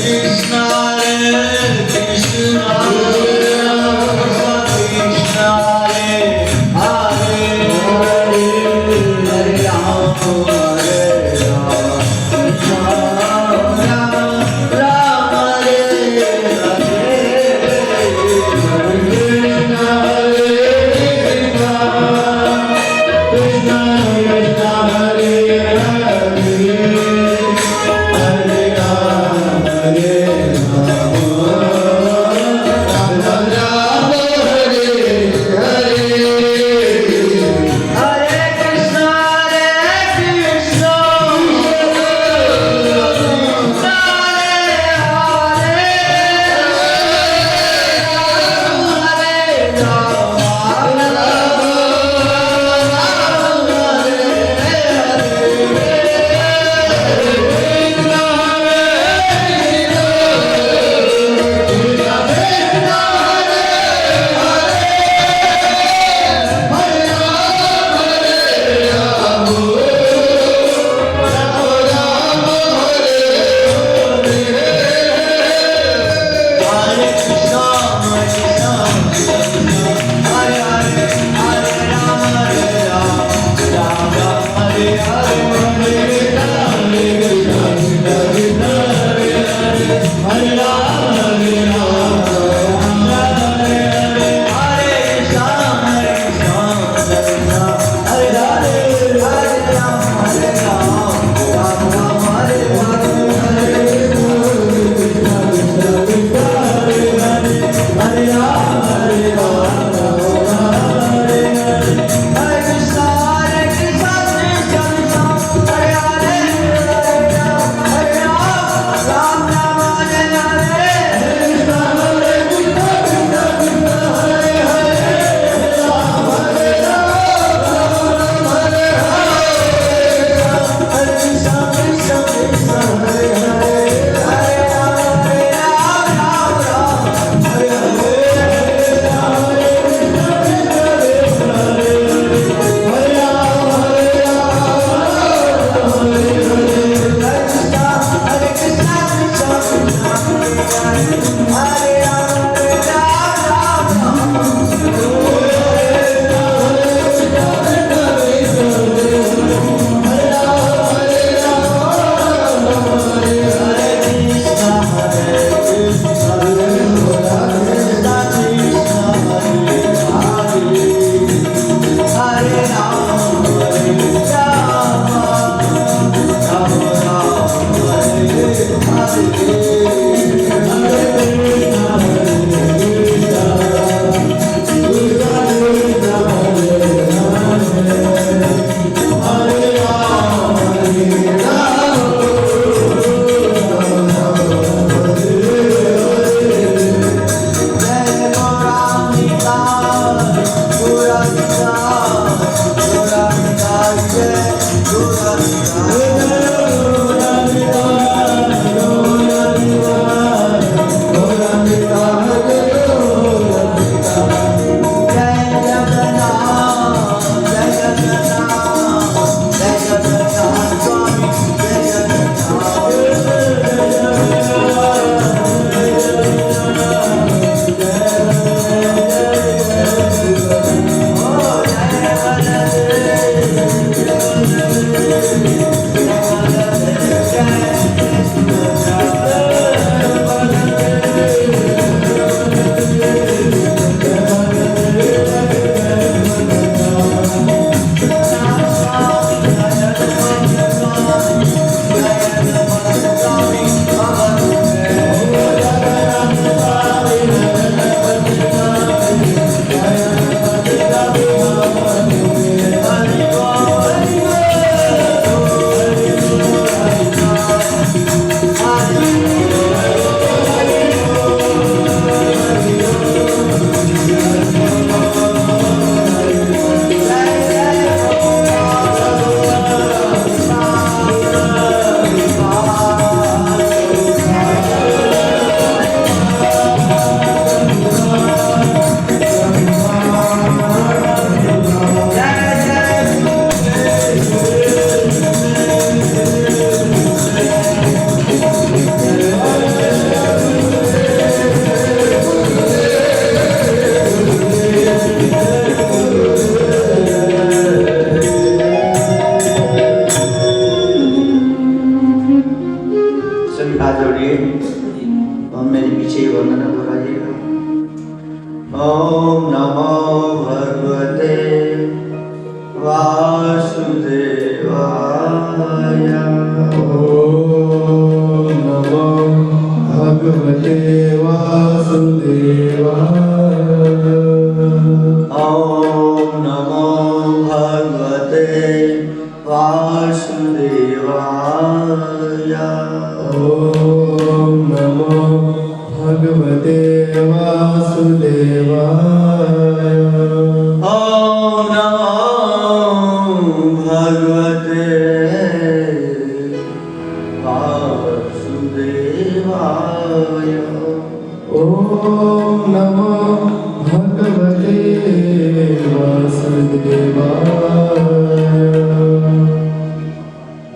Hare सभी हाथ जोड़िए और मेरे पीछे वंदना दोहराइएगा। ओम नमो भगवते वासुदेवाय। ओम नमो भगवते वासुदेवाय। ओम नमो भगवते वासुदेवाय। ओम नमो भगवते वासुदेवाय। ओम नमो भगवते वासुदेवाय। ओम नमो भगवते वासुदेवाय।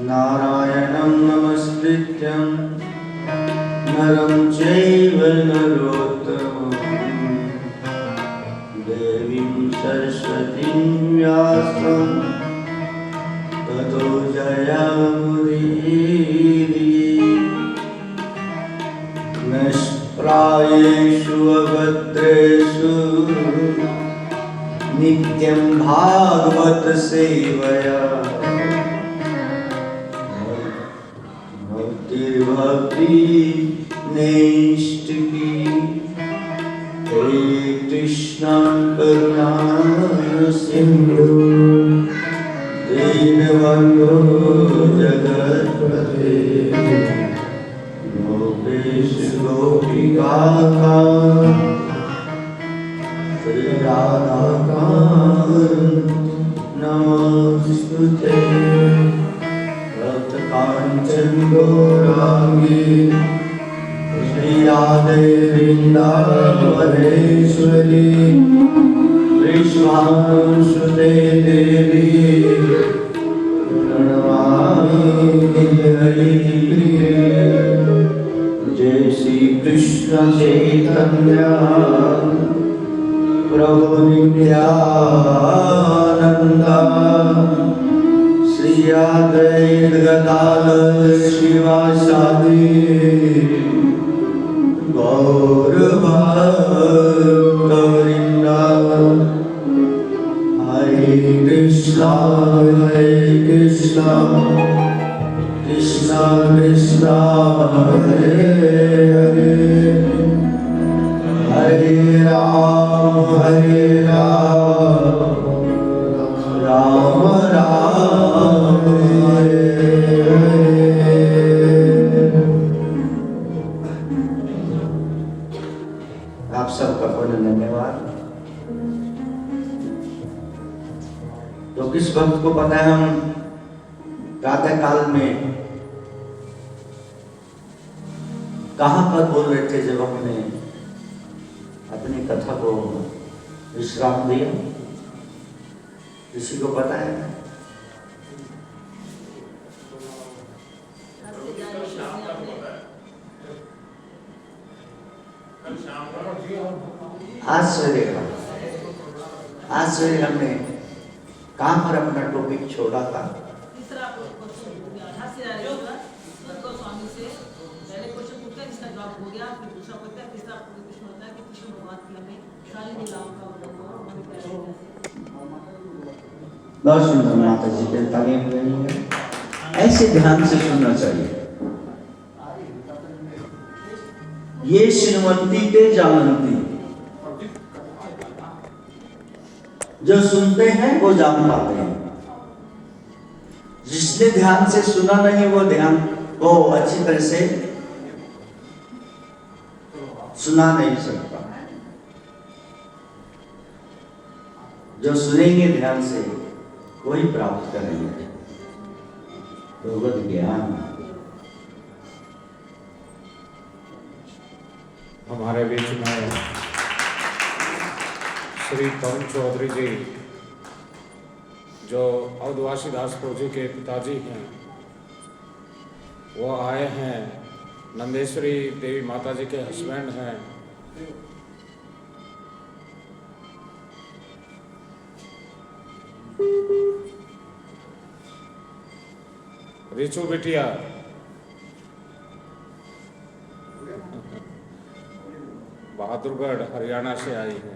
नारायणं नमस्कृत्यं नरं चैव नरोत्तमं देवीं सरस्वतीं व्यासं ततो जयमुदीरये। निष्प्रायेषु अभद्रेषु नित्यं भागवत सेवया भक्ति नैष्टिकी। हे कृष्ण करुणा सिंधु दीनबंधु जगत्पते गोपेश गोपिकाकांत श्री राधाकांत नमोस्तुते। कांचन गौरांगी श्री राधे वृंदावनेश्वरी विश्वानुसुते देवी प्रणमामि हरिप्रिये। जय श्री कृष्ण चैतन्य प्रभु नित्यानंद श्री अद्वैत गदाधर शिवासादि गौर भक्तवृंद। हरे कृष्णा कृष्णा कृष्णा हरे हरे हरे राम राम राम हरे हरे। आप सबका पूर्ण धन्यवाद। तो किस भक्त को पता है, हम प्रातः काल में कहां पर बोल रहे थे जब हमने अपनी कथा को विश्राम दिया? किसी को पता है? आज सवेरे हमने कहां पर अपना टॉपिक छोड़ा था? बहुत सुंदर माता जी के तालीम रही है। ऐसे ध्यान से सुनना चाहिए। ये श्रीमती ते जानती, जो सुनते हैं वो जान पाते हैं। जिसने ध्यान से सुना नहीं वो अच्छी तरह से सुना नहीं सकता। जो सुनेंगे ध्यान से वही प्राप्त करेंगे भगवत ज्ञान। हमारे बीच में श्री तरुण चौधरी जी, जो अवधवासी दास जी के पिताजी हैं, वो आए हैं। नंदेश्वरी देवी माता जी के हस्बैंड हैं। रिचू बिटिया बहादुरगढ़ हरियाणा से आई है।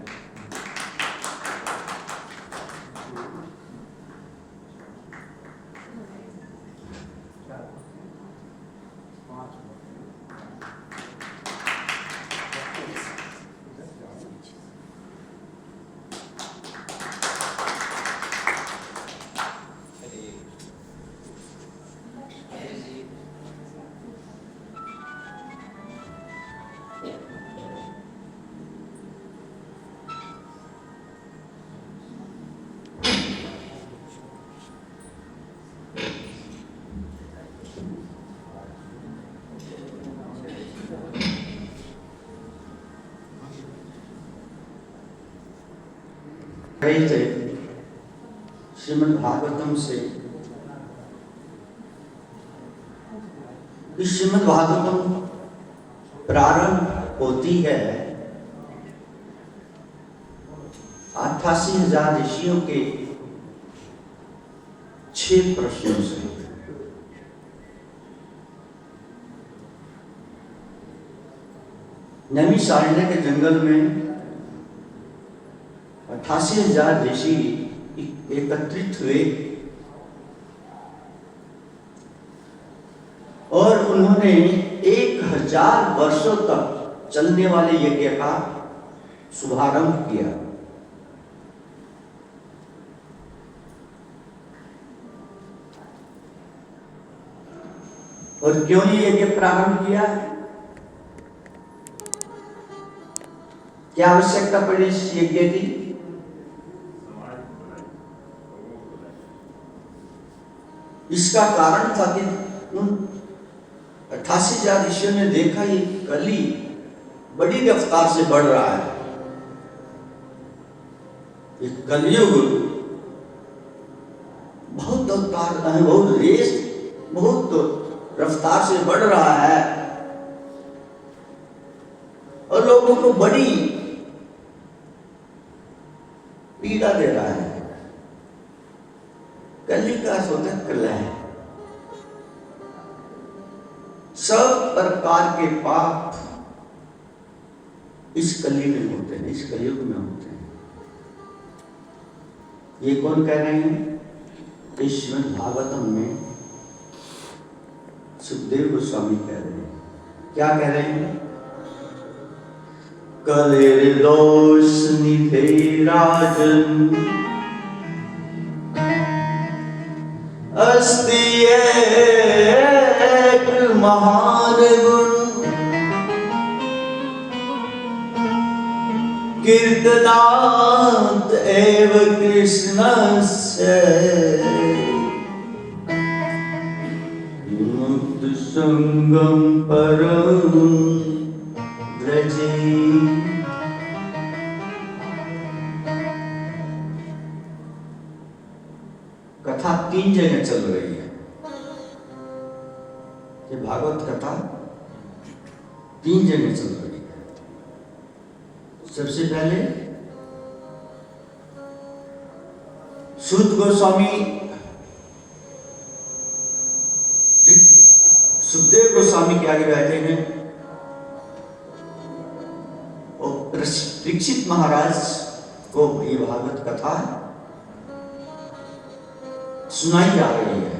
रहे थे श्रीमद् भागवतम से कि श्रीमद् भागवतम प्रारंभ होती है 88,000 ऋषियों के 6 प्रश्नों से। नैमिषारण्य के जंगल में 88,000 ऋषि एकत्रित हुए और उन्होंने 1000 वर्षों तक चलने वाले यज्ञ का शुभारंभ किया। और क्यों ये यज्ञ प्रारंभ किया? क्या आवश्यकता पड़ी इस यज्ञ की? इसका कारण था कि उन 88,000 ऋषियों ने देखा ये कली बड़ी रफ्तार से बढ़ रहा है। ये कलयुग बहुत रफ्तार से बढ़ रहा है और लोगों को बड़ी पीड़ा दे रहा है। कली का होता कलह है। सब प्रकार के पाप इस कली में होते हैं, इस कलयुग में होते हैं। ये कौन कह रहे हैं? श्रीमद् भागवतम में सुखदेव गोस्वामी कह रहे हैं। क्या कह रहे हैं? कलेर दोष निधे राजन अस्ति एक महान गुण कीर्तनात् एव कृष्णस्य मुक्त संगम परम व्रजे। कथा 3 जगह चल रही है। ये भागवत कथा 3 जगह चल रही है। सबसे पहले सूत गोस्वामी सुखदेव गोस्वामी के आगे बैठे हैं और परीक्षित महाराज को ये भागवत कथा सुनाई जा रही है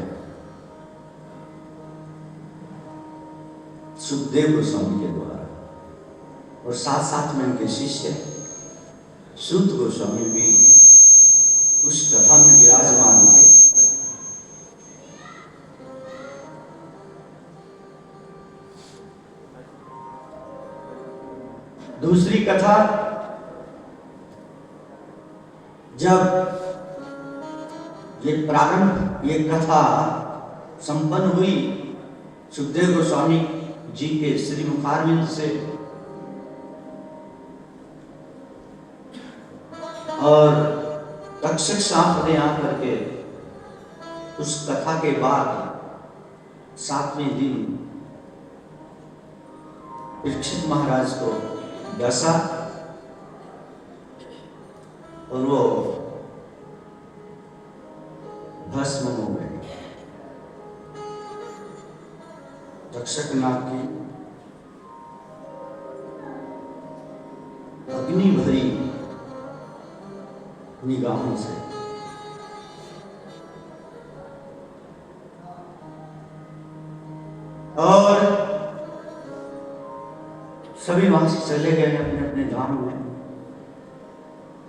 सुखदेव गोस्वामी के द्वारा, और साथ साथ में उनके शिष्य सूत गोस्वामी भी उस कथा में विराजमान थे। दूसरी कथा जब ये कथा संपन्न हुई सुखदेव गोस्वामी जी के श्री मुखारविंद से, और तक्षक सांप ने आकर के उस कथा के बाद 7वें दिन परीक्षित महाराज को डसा और वो भस्म हो गए। तक्षक नाग की अग्नि भरी निगाहों से और सभी वहां से चले गए अपने अपने धाम में,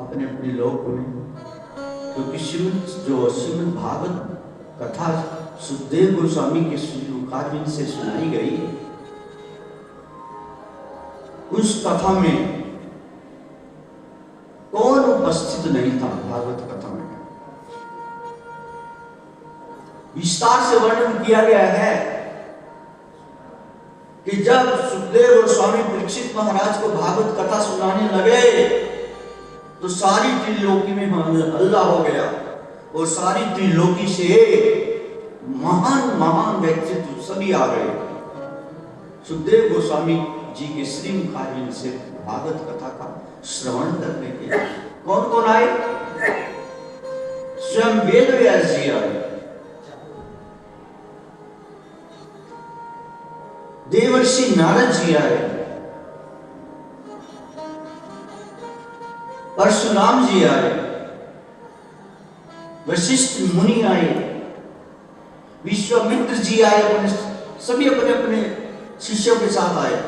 अपने अपने लोक में। क्योंकि श्रीमद् भागवत कथा सुखदेव गोस्वामी के श्रीमुखारविंद से सुनाई गई, उस कथा में कौन उपस्थित नहीं था? भागवत कथा में विस्तार से वर्णन किया गया है कि जब सुखदेव गोस्वामी परीक्षित महाराज को भागवत कथा सुनाने लगे तो सारी त्रिलोकी में हल्ला हो गया और सारी त्रिलोकी से महान महान व्यक्तित्व सभी आ गए सुखदेव गोस्वामी जी के श्रीमुखारविंद से भागवत कथा का श्रवण करने के लिए। कौन कौन आए? स्वयं वेद व्यास जी आए, देवर्षि नारद जी आए, परशुराम जी आए, वशिष्ठ मुनि आए, विश्वामित्र जी आए, सभी अपने अपने शिष्यों के साथ आए।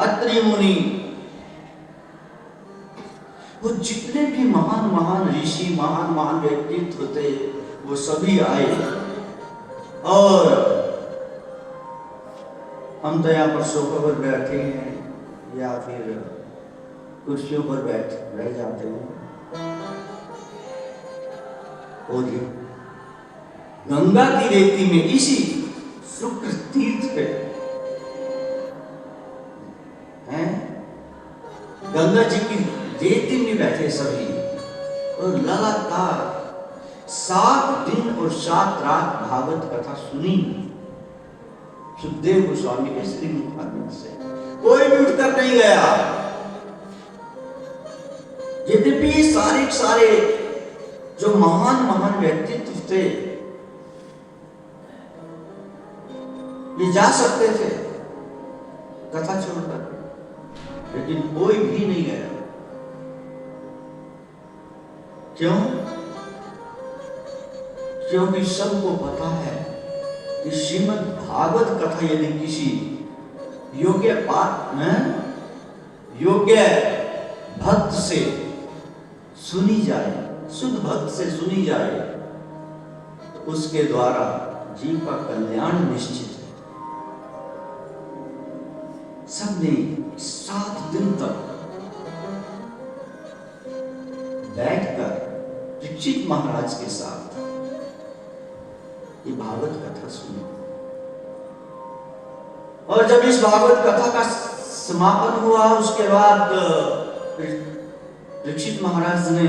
अत्रि मुनि, वो जितने भी महान महान ऋषि महान महान व्यक्तित्व थे वो सभी आए। और हम तो यहाँ पर सोफे पर बैठे हैं या फिर कुर्सियों पर बैठ रह जाते हैं। और गंगा की रेती में इसी शुक्र तीर्थ पे हैं, गंगा जी की रेती में बैठे सभी और लगातार 7 दिन और 7 रात भागवत कथा सुनी सुखदेव गोस्वामी के श्रीमुखारविंद से। कोई भी उठकर नहीं गया। यद्यपि सारे जो महान महान व्यक्तित्व थे ये जा सकते थे कथा छोड़कर, लेकिन कोई भी नहीं गया। क्यों? क्योंकि सबको पता है कि श्रीमद् भागवत कथा यदि किसी योग्य भक्त से सुनी जाए, शुद्ध भक्त से सुनी जाए, तो उसके द्वारा जीव का कल्याण निश्चित है। सबने 7 दिन तक बैठकर परीक्षित महाराज के साथ ये भागवत कथा सुनी। और जब इस भागवत कथा का समापन हुआ उसके बाद परीक्षित महाराज ने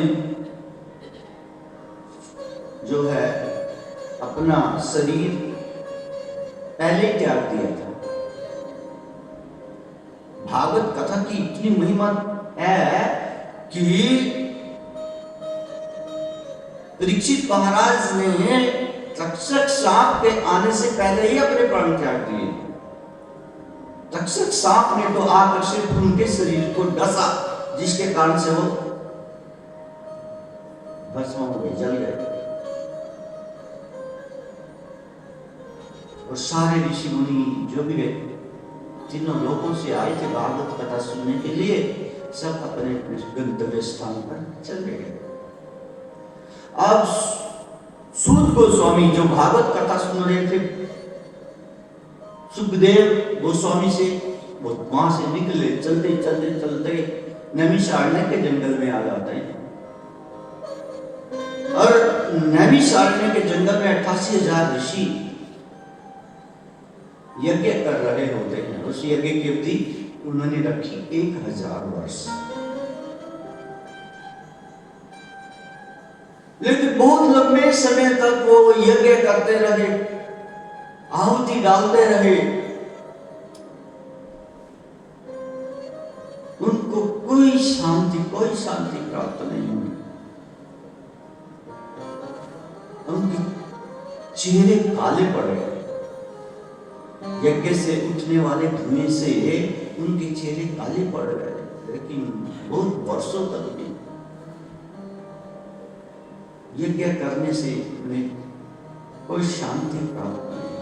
जो है अपना शरीर पहले त्याग दिया था। भागवत कथा की इतनी महिमा है कि परीक्षित महाराज ने तक्षक सांप के आने से पहले ही अपने प्राण त्याग दिए। तक्षक सांप ने तो आकर सिर्फ उनके शरीर को डसा, जिसके कारण से वो भस्म हो गए, जल गए। और सारे ऋषि मुनि जो भी तीनों लोगों से आए थे भागवत कथा सुनने के लिए, सब अपने गंतव्य स्थान पर चले गए। अब सूत गोस्वामी जो भागवत कथा सुन रहे थे, सुखदेव गोस्वामी से वो वहां से निकले, चलते चलते चलते नैमिषारण्य के जंगल में आ जाते हैं। और नैमिषारण्य के जंगल में 88,000 ऋषि यज्ञ कर रहे होते हैं। उस यज्ञ की अवधि उन्होंने रखी 1000 वर्ष। लेकिन बहुत लंबे समय तक वो यज्ञ करते रहे, आहुति डालते रहे, उनको कोई शांति प्राप्त नहीं हुई। उनके चेहरे काले पड़ गए। यज्ञ से उठने वाले धुएं से उनके चेहरे काले पड़ गए, लेकिन बहुत वर्षों तक भी यज्ञ करने से उन्हें कोई शांति प्राप्त नहीं।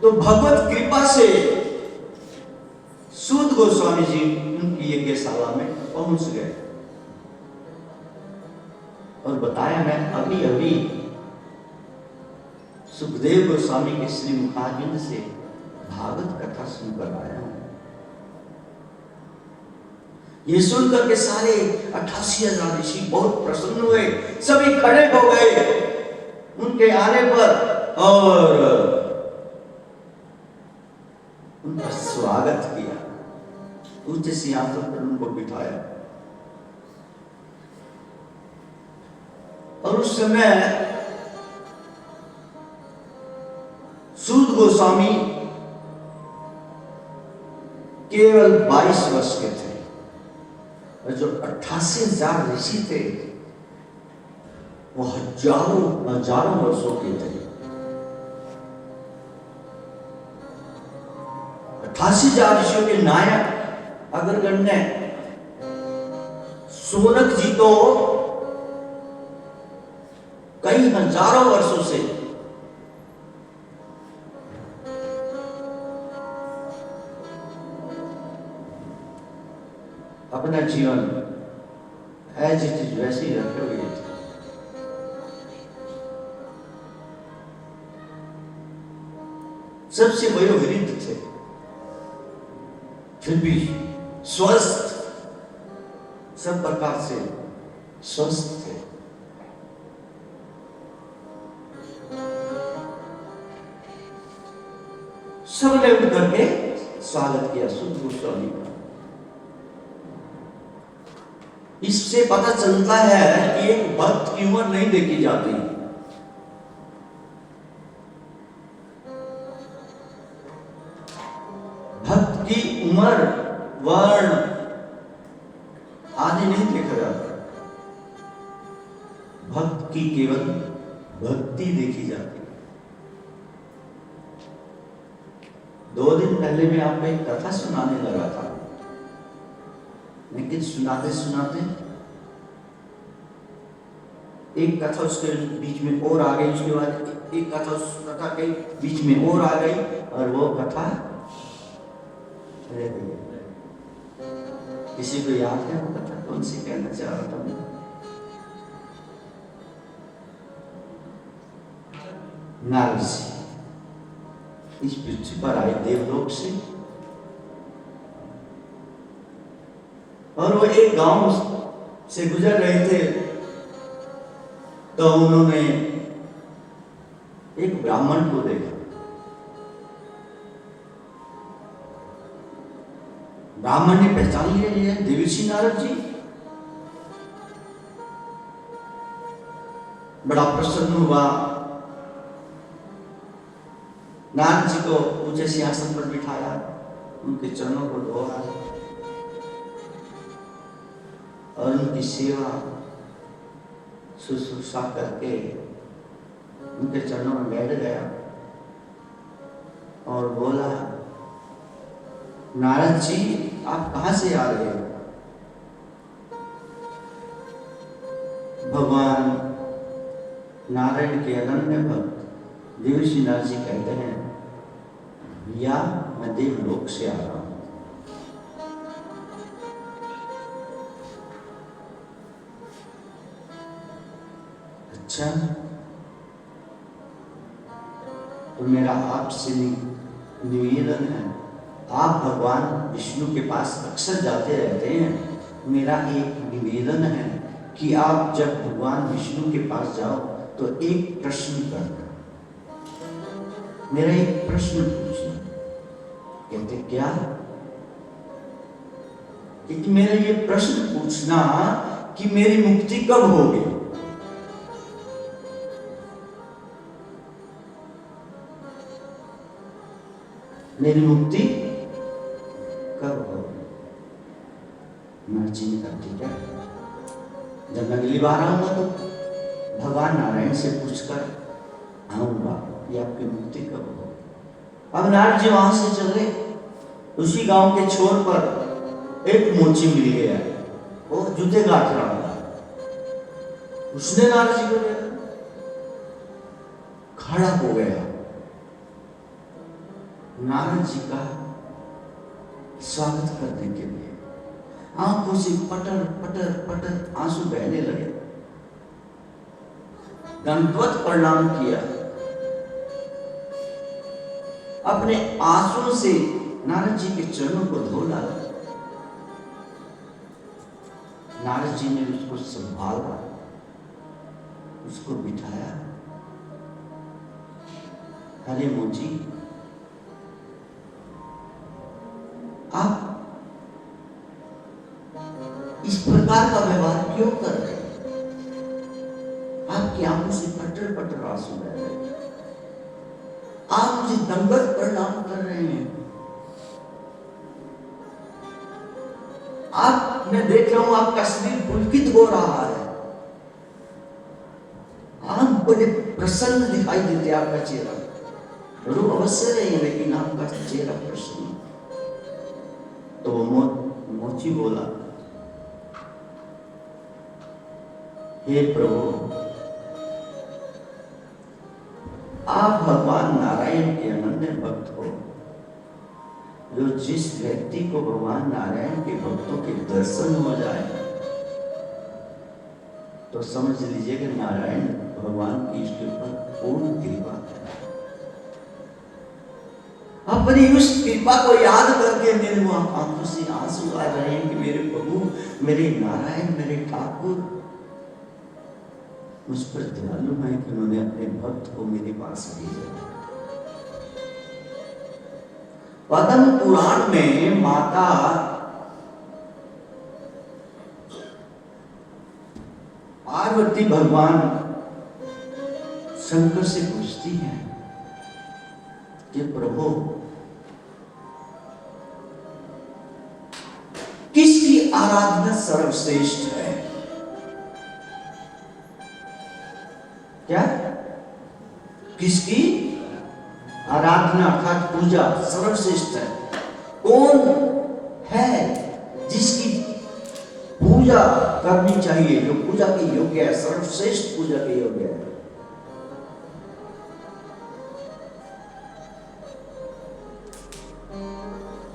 तो भगवत कृपा से सूत गोस्वामी जी उनकी यज्ञशाला में पहुंच गए और बताया, मैं अभी अभी सुखदेव गोस्वामी के श्री मुखारविंद से भागवत कथा सुनकर आया हूं। ये सुनकर के सारे 88,000 ऋषि बहुत प्रसन्न हुए, सभी खड़े हो गए उनके आने पर और उनका स्वागत किया, ऊंचे सिंहासन पर उनको बिठाया। और उस समय सूत गोस्वामी केवल 22 वर्ष के थे और जो 88,000 ऋषि थे वो हजारों वर्षों के थे। 88,000 ऋषियों के नायक अगर गण्य सोनक जी तो कई हजारों वर्षों से अपना जीवन एज इट इज वैसे ही रखे हुए थे। सबसे वयोवृद्ध थे, फिर भी स्वस्थ, सब प्रकार से स्वस्थ थे। सबने उठ करके स्वागत किया सूत गोस्वामी का। इससे पता चलता है कि एक भक्त की उम्र नहीं देखी जाती। भक्त की उम्र, वर्ण आदि नहीं देखा जाता। भक्त की केवल भक्ति देखी जाती। 2 दिन पहले मैं आपको एक कथा सुनाने लगा था, लेकिन सुनाते सुनाते एक कथा उसके बीच में और आ गई, उसके बाद एक कथा के बीच में और आ गई और वो कथा रह गई। किसी को याद है वो कथा कौन सी कहना चाह रहा था मैं? नारद जी इस पृथ्वी पर आए देवलोक से और वो एक गांव से गुजर रहे थे, तो उन्होंने एक ब्राह्मण को देखा। ब्राह्मण ने पहचान लिया, ये देवर्षि नारद जी। बड़ा प्रसन्न हुआ, नारद जी को ऊंचे सिंहासन पर बिठाया, उनके चरणों को धोया और उनकी सेवा शुश्रूषा करके उनके चरणों में बैठ गया और बोला, नारद जी आप कहां से आ रहे हो? भगवान नारायण के अनन्य भक्त देवर्षि नारद जी कहते हैं, या मैं देवलोक से आ रहा हूं। अच्छा, तो मेरा आपसे निवेदन है, आप भगवान विष्णु के पास अक्सर जाते रहते हैं, मेरा एक निवेदन है कि आप जब भगवान विष्णु के पास जाओ तो एक प्रश्न करना, मेरा एक प्रश्न पूछना। कहते क्या? कि मेरा ये प्रश्न पूछना कि मेरी मुक्ति कब होगी। मेरी मुक्ति कब होगी? मैं चिंता करती क्या, जब मैं अगली बार आऊंगा तो भगवान नारायण से पूछकर आऊंगा कि आपकी मुक्ति कब होगी। अब नारद जी वहां से चले उसी गांव के छोर पर एक मोची मिल गया, वो जूते गांठ रहा था। उसने नारद जी को देखा, खड़ा हो गया, नारद जी का स्वागत करने के लिए। आंखों से पटर पटर पटर आंसू बहने लगे। दंडवत प्रणाम किया, अपने आंसुओं से नारद जी के चरणों को धो डाला। नारद जी ने उसको संभाला, उसको बिठाया। अरे मोची, आप इस प्रकार का व्यवहार क्यों कर रहे हैं? आपकी आंखों से पटर पटर आंसू बह रहे हैं, आप मुझे दंडवत प्रणाम कर रहे हैं। आप, मैं देख रहा हूं आपका शरीर पुलकित हो रहा है, आप बड़े प्रसन्न दिखाई देते, आपका चेहरा रूप अवश्य नहीं, लेकिन आपका चेहरा प्रसन्न। तो मोची बोला, हे प्रभु, आप भगवान नारायण के अनन्य भक्त हो। जो जिस व्यक्ति को भगवान नारायण के भक्तों के दर्शन हो जाए तो समझ लीजिए कि नारायण भगवान की इसके ऊपर पूर्ण कृपा है। अपनी उस कृपा को याद करके मेरे आंखों से आंसू आ रहे हैं कि मेरे प्रभु, मेरे नारायण, मेरे ठाकुर मुझ पर दयालु है कि उन्होंने अपने भक्त को मेरे पास भेजा। पद्म पुराण में माता पार्वती भगवान शंकर से पूछती है कि प्रभु, किसकी आराधना सर्वश्रेष्ठ है? क्या? किसकी आराधना अर्थात पूजा सर्वश्रेष्ठ है? कौन है जिसकी पूजा करनी चाहिए, जो पूजा के योग्य है, सर्वश्रेष्ठ पूजा के योग्य है?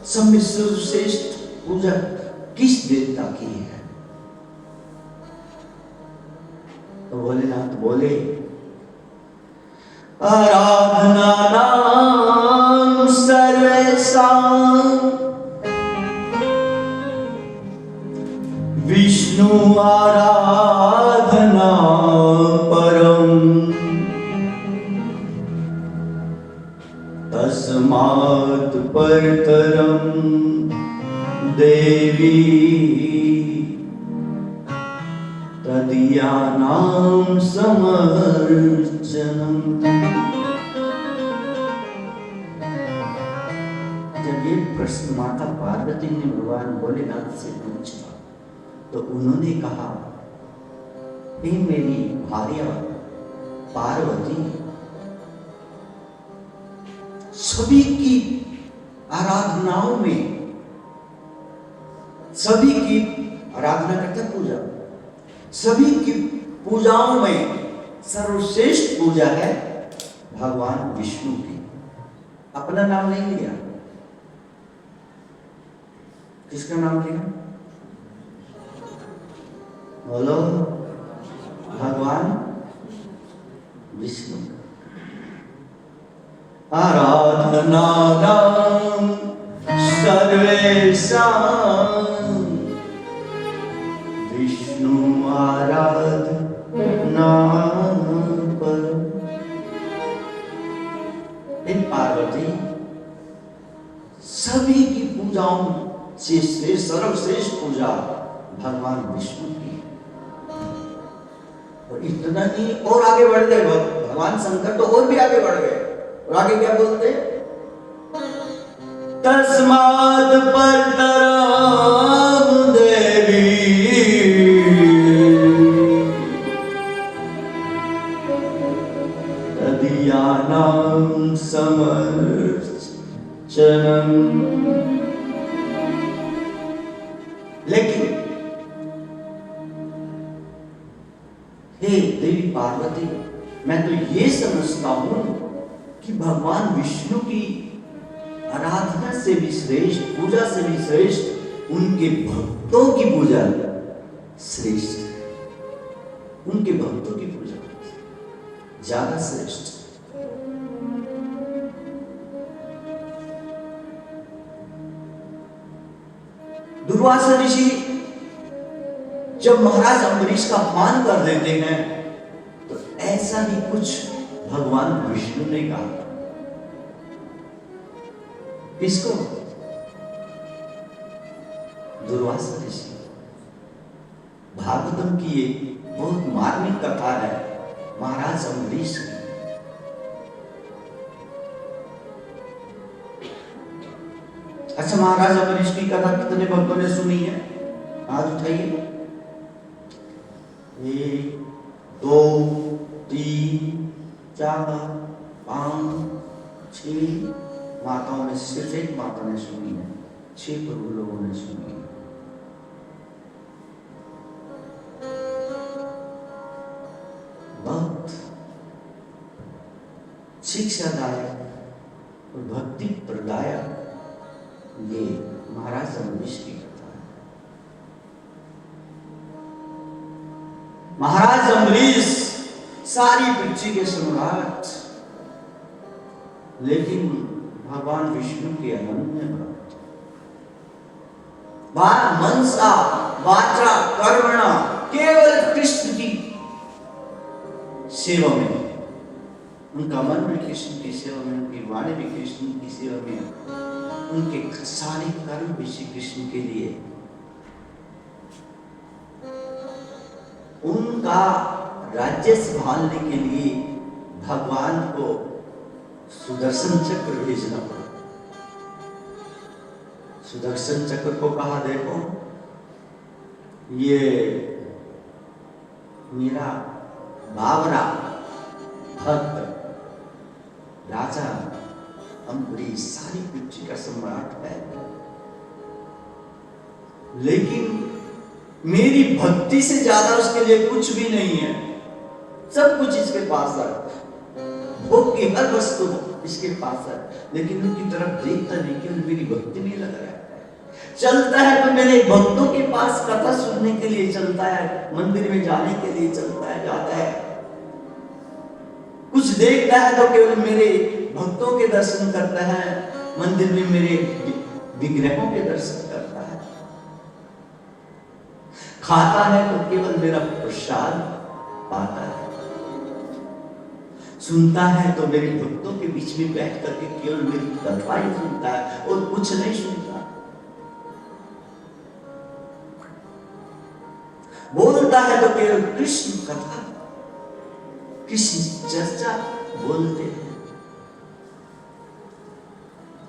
सर्वश्रेष्ठ पूजा किस देवता की है? तो भोलेनाथ बोले, आराधना नाम सर्वेषां विष्णु आराधना परम तस्मात् परतरम देवी तदीयानां समर्चनम्। जब ये प्रश्न माता पार्वती ने भगवान भोलेनाथ से पूछा तो उन्होंने कहा, हे मेरी भार्या पार्वती, सभी की आराधनाओं में, सभी की आराधना करते पूजा, सभी की पूजाओं में सर्वश्रेष्ठ पूजा है भगवान विष्णु की। अपना नाम नहीं लिया, किसका नाम लिया? बोलो, भगवान विष्णु। आराधना नाम सर्वेषां विष्णु आराधना परम। पार्वती, सभी की पूजाओं से सर्वश्रेष्ठ पूजा भगवान विष्णु की। और इतना नहीं, और आगे बढ़ गए भगवान शंकर, तो और भी आगे बढ़ गए। और आगे क्या बोलते? तस्मात् परतरम देवी तदीयानां समर्चनम्। लेकिन हे देवी पार्वती, मैं तो ये समझता हूं कि भगवान विष्णु की आराधना से भी श्रेष्ठ, पूजा से भी श्रेष्ठ उनके भक्तों की पूजा श्रेष्ठ है। उनके भक्तों की पूजा ज्यादा श्रेष्ठ। दुर्वासा ऋषि जब महाराज अम्बरीश का अपमान कर देते हैं तो ऐसा ही कुछ भगवान विष्णु ने कहा। किसको? दुर्वासा ऋषि। भागवतम की एक बहुत मार्मिक कथा है महाराज अम्बरीश की। अच्छा, महाराज अम्बरीश की कथा कितने भक्तों ने सुनी है? हाथ उठाइए। 1 2 3 4 5 6 माताओं ने, सिर्फ एक माता ने सुनी है, 6 प्रभु लोगों ने सुनी है। भक्त शिक्षादायक और भक्ति प्रदायक ये महाराज अम्बरीश की कथा है। महाराज अम्बरीश सारी पृथ्वी के सम्राट, लेकिन भगवान विष्णु के अनन्य भक्त। मनसा वाचा कर्मणा, केवल कृष्ण की सेवा में, उनका मन भी कृष्ण की सेवा में, उनकी वाणी भी कृष्ण की सेवा में, उनके सारे कर्म भी श्री कृष्ण के लिए। उनका राज्य संभालने के लिए भगवान को सुदर्शन चक्र भेजना पड़ा। सुदर्शन चक्र को कहा, देखो ये मेरा बावरा भक्त राजा अम्बरीश सारी पृथ्वी का सम्राट है, लेकिन मेरी भक्ति से ज्यादा उसके लिए कुछ भी नहीं है। सब कुछ इसके पास है, भोग की हर वस्तु इसके पास है, लेकिन उनकी तरफ देखता नहीं कि मेरी भक्ति नहीं लग रहा है। चलता है तो मेरे भक्तों के पास कथा सुनने के लिए चलता है, मंदिर में जाने के लिए चलता है, जाता है। कुछ देखता है तो केवल मेरे भक्तों के दर्शन करता है, मंदिर में मेरे विग्रहों के दर्शन करता है। खाता है तो केवल मेरा प्रसाद पाता है। सुनता है तो मेरे भक्तों के बीच में बैठ करके केवल मेरी कथा ही सुनता है और कुछ नहीं सुनता। बोलता है तो केवल कृष्ण कथा, कृष्ण चर्चा बोलते हैं।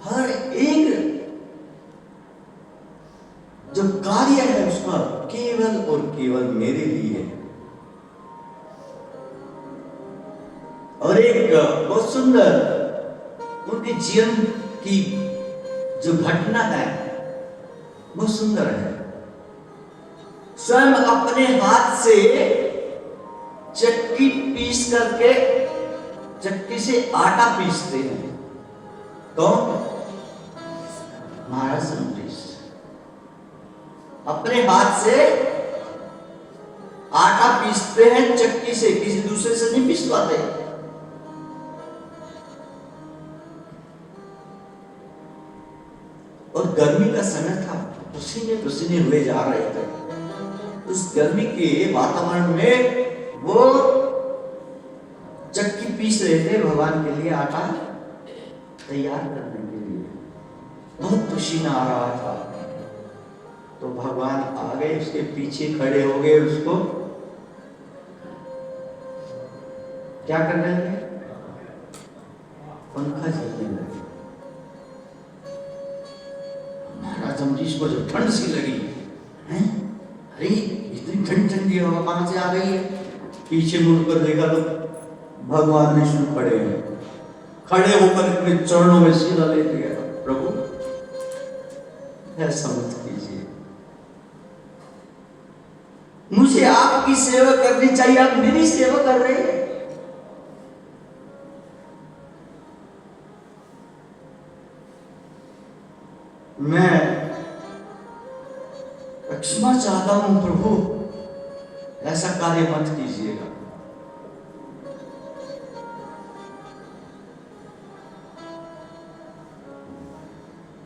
हर एक जो कार्य है उसका केवल और केवल मेरे लिए। और एक बहुत सुंदर उनके जीवन की जो घटना है बहुत सुंदर है। स्वयं अपने हाथ से चक्की पीस करके, चक्की से आटा पीसते हैं। कौन? महाराज अम्बरीश अपने हाथ से आटा पीसते हैं चक्की से, किसी दूसरे से नहीं पीसवाते। और गर्मी का समय था, पसीने पसीने हुए जा रहे थे। उस गर्मी के वातावरण में वो चक्की पीस रहे थे भगवान के लिए आटा तैयार करने के लिए। बहुत पसीना आ रहा था तो भगवान आ गए, उसके पीछे खड़े हो गए, उसको क्या करने लगे? पंखा चलने लगे। महाराज अम्बरीश को जो ठंड सी लगी, हैं? अरे इतनी ठंडी हवा कहां से आ गई है? पीछे मुड़कर देखा तो भगवान विष्णु खड़े हैं। खड़े होकर अपने चरणों में सिर ले लिया, प्रभु ऐसा मत कीजिए, मुझे आपकी सेवा करनी चाहिए, आप मेरी सेवा कर रहे हैं। मैं क्षमा चाहता हूं प्रभु, ऐसा कार्य मत कीजिएगा।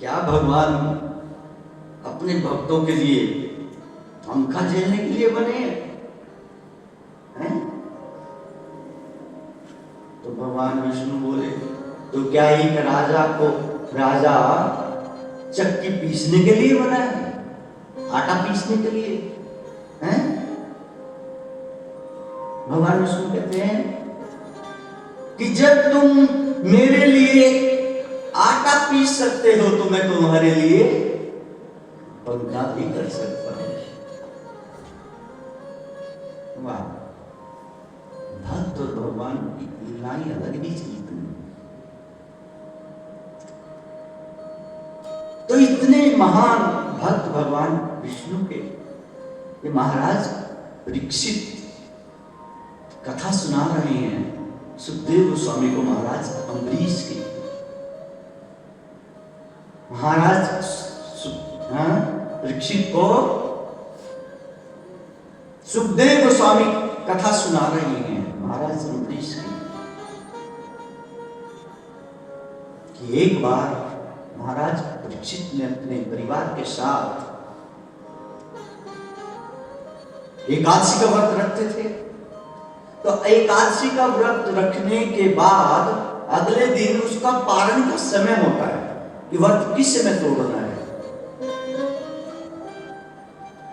क्या भगवान अपने भक्तों के लिए पंखा झेलने के लिए बने हैं? तो भगवान विष्णु बोले, तो क्या एक राजा चक्की पीसने के लिए बना है, आटा पीसने के लिए हैं? भगवान विष्णु कहते हैं कि जब तुम मेरे लिए आटा पीस सकते हो तो मैं तुम्हारे लिए पंखा भी कर सकता हूं। वाह, भक्त और भगवान की लीलाएं अलग ही चलती हैं। तो इतने महान भक्त भगवान विष्णु के ये महाराज परीक्षित कथा सुना रहे हैं सुखदेव गोस्वामी को, महाराज अम्बरीश की। महाराज परीक्षित को सुखदेव गोस्वामी कथा सुना रहे हैं महाराज अम्बरीश की, कि एक बार महाराज परीक्षित ने अपने परिवार के साथ एकादशी का व्रत रखते थे। तो एकादशी का व्रत रखने के बाद अगले दिन उसका पारण का समय होता है कि व्रत किस समय तोड़ना है,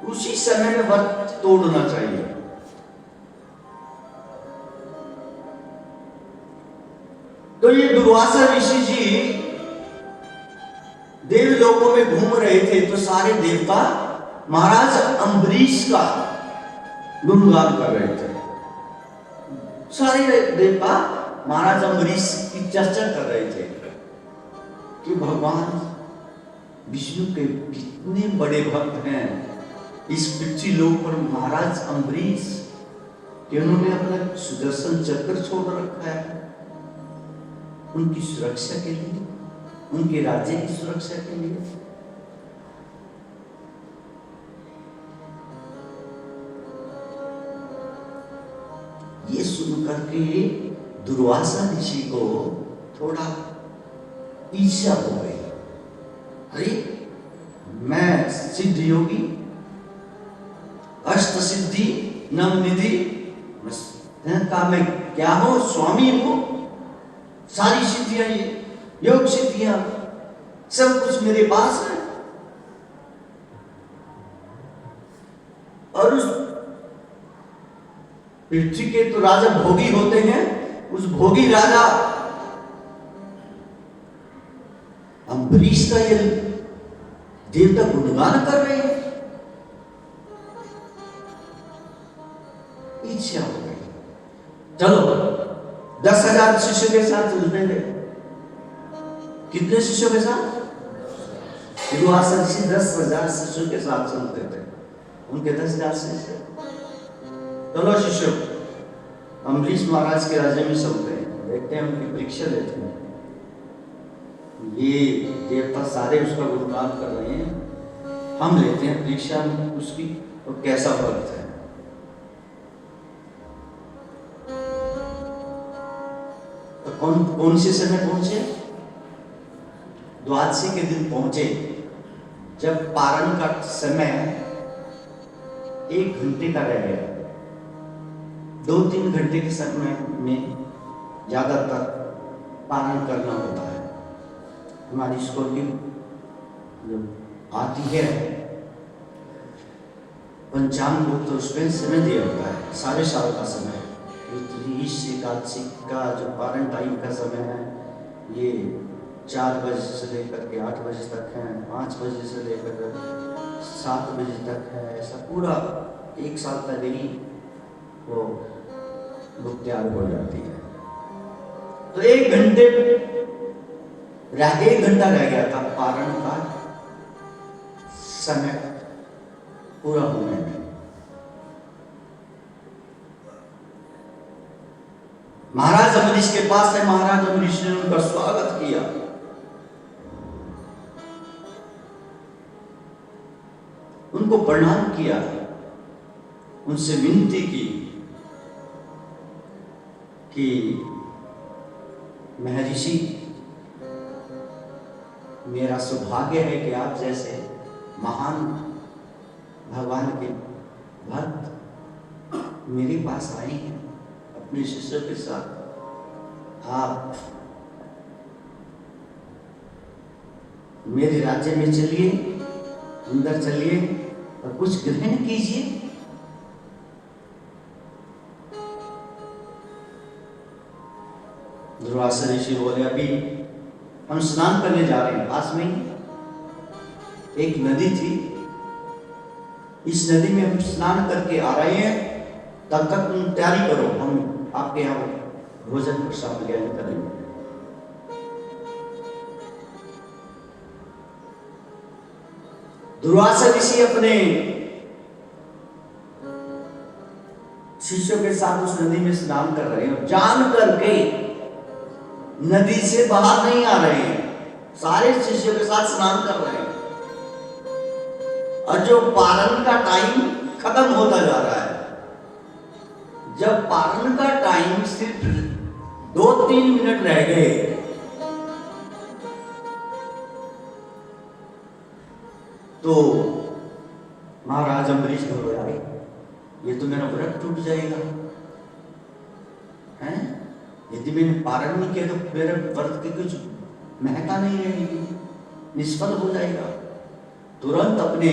उसी समय में व्रत तोड़ना चाहिए। तो ये दुर्वासा ऋषि जी देवलोकों में घूम रहे थे, तो सारे देवता महाराज अम्बरीश का गुणगान कर रहे थे। सारे देवता महाराज अम्बरीश की चर्चा कर रहे थे कि भगवान विष्णु के कितने बड़े भक्त हैं इस पृथ्वी लोक पर। महाराज अम्बरीश कि उन्होंने अपना सुदर्शन चक्र छोड़ रखा है उनकी सुरक्षा के लिए, उनके राज्य की सुरक्षा के लिए। ये सुनकर के दुर्वासा ऋषि को थोड़ा ईर्ष्या हो गई। अरे मैं सिद्ध योगी, अष्ट सिद्धि नवनिधि का मैं क्या हूं, स्वामी हूं, सारी सिद्धियां, ये योग सिद्धियां सब कुछ मेरे पास है। और उस पृथ्वी के तो राजा भोगी होते हैं, उस भोगी राजा अम्बरीश का ये देवता गुणगान कर रहे हैं। इच्छा हो गई, चलो 10,000 शिष्यों के साथ चलते थे। कितने शिष्यों के साथ? दुर्वासा ऋषि 10,000 शिष्यों के साथ चलते थे, उनके 10,000 शिष्य। चलो शिष्यों, अम्बरीश महाराज के राज्य में चलते हैं, देखते हैं, उनकी परीक्षा लेते हैं। ये देवता सारे उसका गुणगान कर रहे हैं, हम लेते हैं परीक्षा उसकी, तो कैसा भक्त है। तो कौन से समय पहुंचे? द्वादशी के दिन पहुंचे, जब पारण का समय 1 घंटे का रह गया। 2-3 घंटे के समय में ज्यादातर पारण करना होता है। हमारी स्कूल की जो आती है पंचांग बुक, तो उसमें समय दिया होता है, सारे साल का समय। इस एकादशी का जो पारण टाइम का समय है, ये 4 बजे से लेकर के 8 बजे तक है, 5 बजे से लेकर 7 बजे तक है। ऐसा पूरा 1 साल पहले ही वो बुक तैयार हो जाती है। तो 1 घंटा रह गया था पारण का समय पूरा होने में। महाराज अम्बरीश के पास है। महाराज अम्बरीश ने उनका स्वागत किया, उनको प्रणाम किया, उनसे विनती की कि महर्षि, मेरा सौभाग्य है कि आप जैसे महान भगवान के भक्त मेरे पास आए हैं अपने शिष्यों के साथ। आप मेरे राज्य में चलिए, अंदर चलिए और कुछ ग्रहण कीजिए। दुर्वासा ऋषि बोले, अभी हम स्नान करने जा रहे हैं, पास में ही एक नदी थी, इस नदी में हम स्नान करके आ रहे हैं, तब तक तुम तैयारी करो, हम आपके यहाँ भोजन प्रसाद ग्रहण करेंगे। दुर्वासा ऋषि अपने शिष्यों के साथ उस नदी में स्नान कर रहे हैं, जान करके नदी से बाहर नहीं आ रहे हैं, सारे शिष्यों के साथ स्नान कर रहे हैं। और जो पारण का टाइम खत्म होता जा रहा है, जब पारण का टाइम सिर्फ 2-3 मिनट रह गए, तो महाराज अम्बरीश घबराए, ये तो मेरा व्रत टूट जाएगा, हैं? यदि मैंने पारण नहीं किया तो मेरे व्रत की कुछ महत्ता नहीं रहेगी, निष्फल हो जाएगा। तुरंत अपने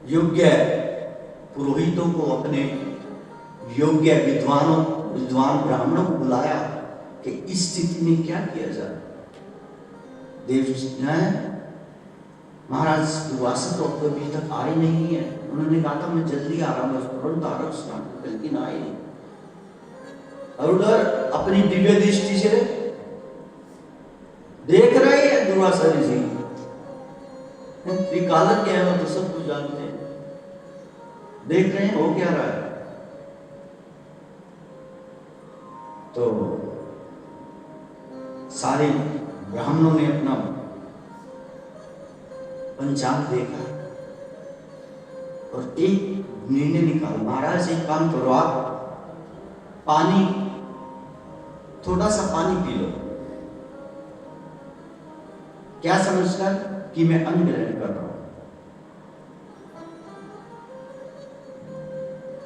योग्य पुरोहितों को, अपने योग्य विद्वान ब्राह्मणों को बुलाया कि इस स्थिति में क्या किया जाए। देव महाराज दुर्वासा तो अभी तक आए नहीं है, उन्होंने कहा था मैं जल्दी आ रहा हूँ, तुरंत आ रहा हूँ, लेकिन आए नहीं। और उधर अपनी दिव्य दृष्टि से देख रहे हैं दुर्वासा ऋषि, त्रिकालज्ञ है वो, तो सब कुछ जानते हैं, देख रहे हैं हो क्या रहा है। तो सारे ब्राह्मणों ने अपना पंचांग देखा और एक निर्णय निकाला, महाराज एक काम करो, आप पानी, थोड़ा सा पानी पी लो, क्या समझकर कि मैं अन्न ग्रहण कर रहा हूं।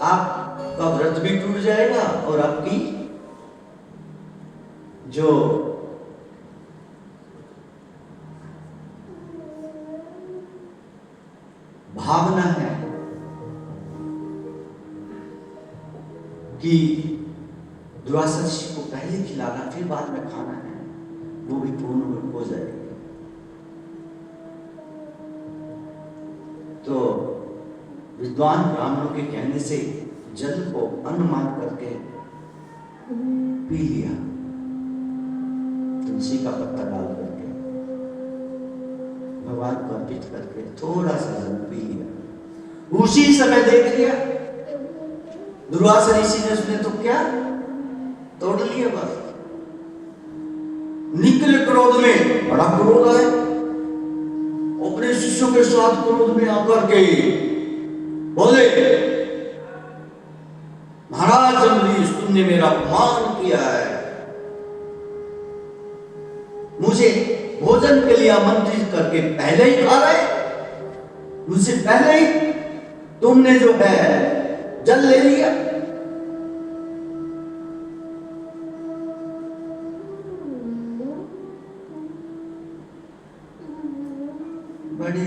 आपका व्रत भी टूट जाएगा और आपकी जो भावना है कि दुर्वासा ऋषि को पहले खिलाना फिर बाद में खाना है, वो भी पूर्ण हो जाएगी। तो विद्वान ब्राह्मणों के कहने से जल को अन्न मान करके पी लिया, तुलसी का पत्ता डाल करके भगवान को अर्पित करके थोड़ा सा जल पी लिया। उसी समय देख लिया दुर्वासा ऋषि ने, उसने तो क्या तोड़ लिया, बस निकले क्रोध में, बड़ा क्रोध है, अपने शिष्यों के साथ क्रोध में आकर के बोले, महाराज अम्बरीश, तुमने मेरा अपमान किया है, मुझे भोजन के लिए आमंत्रित करके पहले ही खा रहे, मुझसे पहले ही तुमने जो है जल ले लिया। बड़े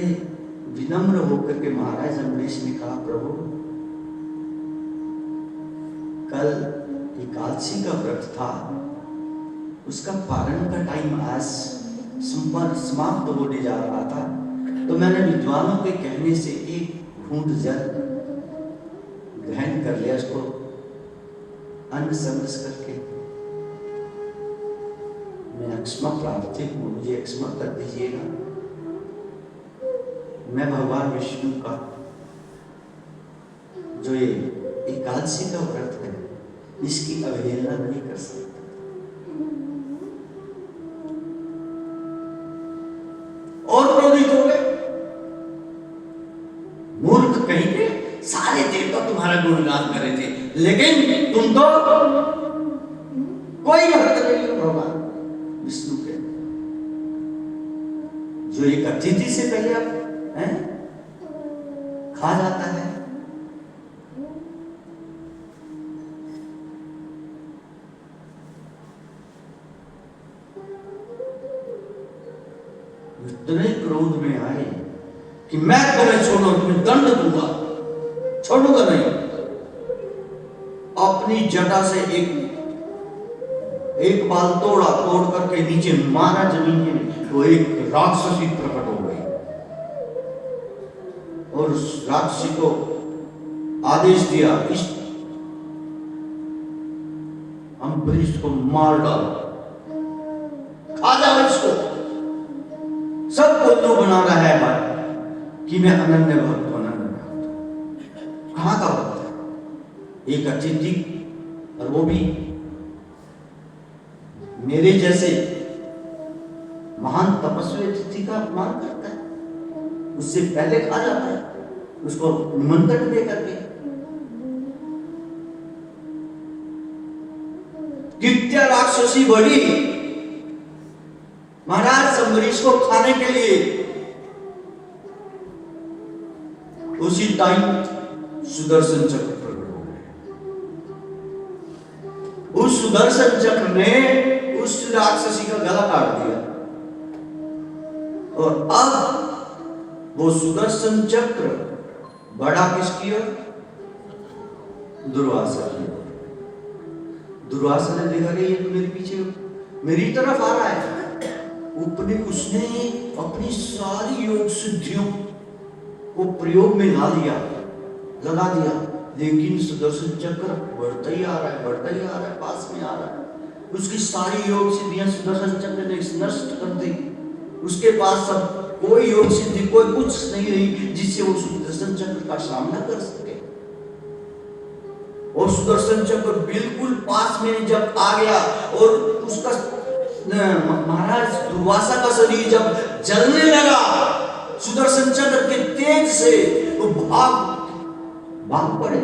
विनम्र होकर के महाराज अम्बरीश ने कहा, प्रभु कल एकादशी का व्रत था, उसका पारण का टाइम आज समाप्त होने जा रहा था, तो मैंने विद्वानों के कहने से एक घूंट जल ग्रहण कर लिया, उसको अन्न समझ करके मैं क्षमा प्रार्थी हूँ, मुझे क्षमा कर दीजिएगा। मैं भगवान विष्णु का जो ये एकादशी का व्रत है, इसकी अवहेलना नहीं कर सकता। और क्रोधित हो गए, मूर्ख कहीं के, सारे देवता तुम्हारा गुणगान कर रहे थे, लेकिन तुम तो कोई भक्त नहीं हो भगवान विष्णु के, जो एक अतिथि से पहले अब है खा जाता है। इतने क्रोध में आए कि मैं तुम्हें छोड़ो, तुम्हें दंड दूंगा, छोड़ूंगा नहीं। अपनी जटा से एक बाल तोड़ करके नीचे मारा जमीन के, वो एक राक्षसी प्रकट हो गई और उस राक्षसी को आदेश दिया, इस अम्बरीश को मार डालो, खा जाओ इसको। सबको तो बना रहा है बात कि मैं अनन्य भक्त हूं, अनन्य भक्त। कहां का भक्त है? एक अतिथि, और वो भी मेरे जैसे महान तपस्वी अतिथि का अपमान करता है, उससे पहले खा जाता है, उसको निमंत्रण दे करके। कित्या राक्षसी बढ़ी महाराज अम्बरीश को खाने के लिए। उसी टाइम सुदर्शन चक्र प्रकट हो गए। उस सुदर्शन चक्र ने उस राक्षसी का गला काट दिया और अब वो सुदर्शन चक्र बढ़ा किसकी ओर? दुर्वासा की ओर। दुर्वासा ने देखा कि ये तो मेरे पीछे मेरी तरफ आ रहा है। उसने अपनी सारी योग सिद्धियों को प्रयोग में लगा दिया, लेकिन सुदर्शन चक्र बढ़ता ही आ रहा है, पास में आ रहा है। उसकी सारी योग सिद्धियां सुदर्शन चक्र ने नष्ट कर दी। उसके पास सब कोई योग सिद्धि, कोई कुछ नहीं रही जिससे वो सुदर्शन चक्र का सामना कर सके। और सुदर्शन चक्र बिल्कुल पास में जब आ गया और उसका महाराज दुर्वासा का शरीर जब जलने लगा सुदर्शन चक्र के तेज से, तो भाग पड़े।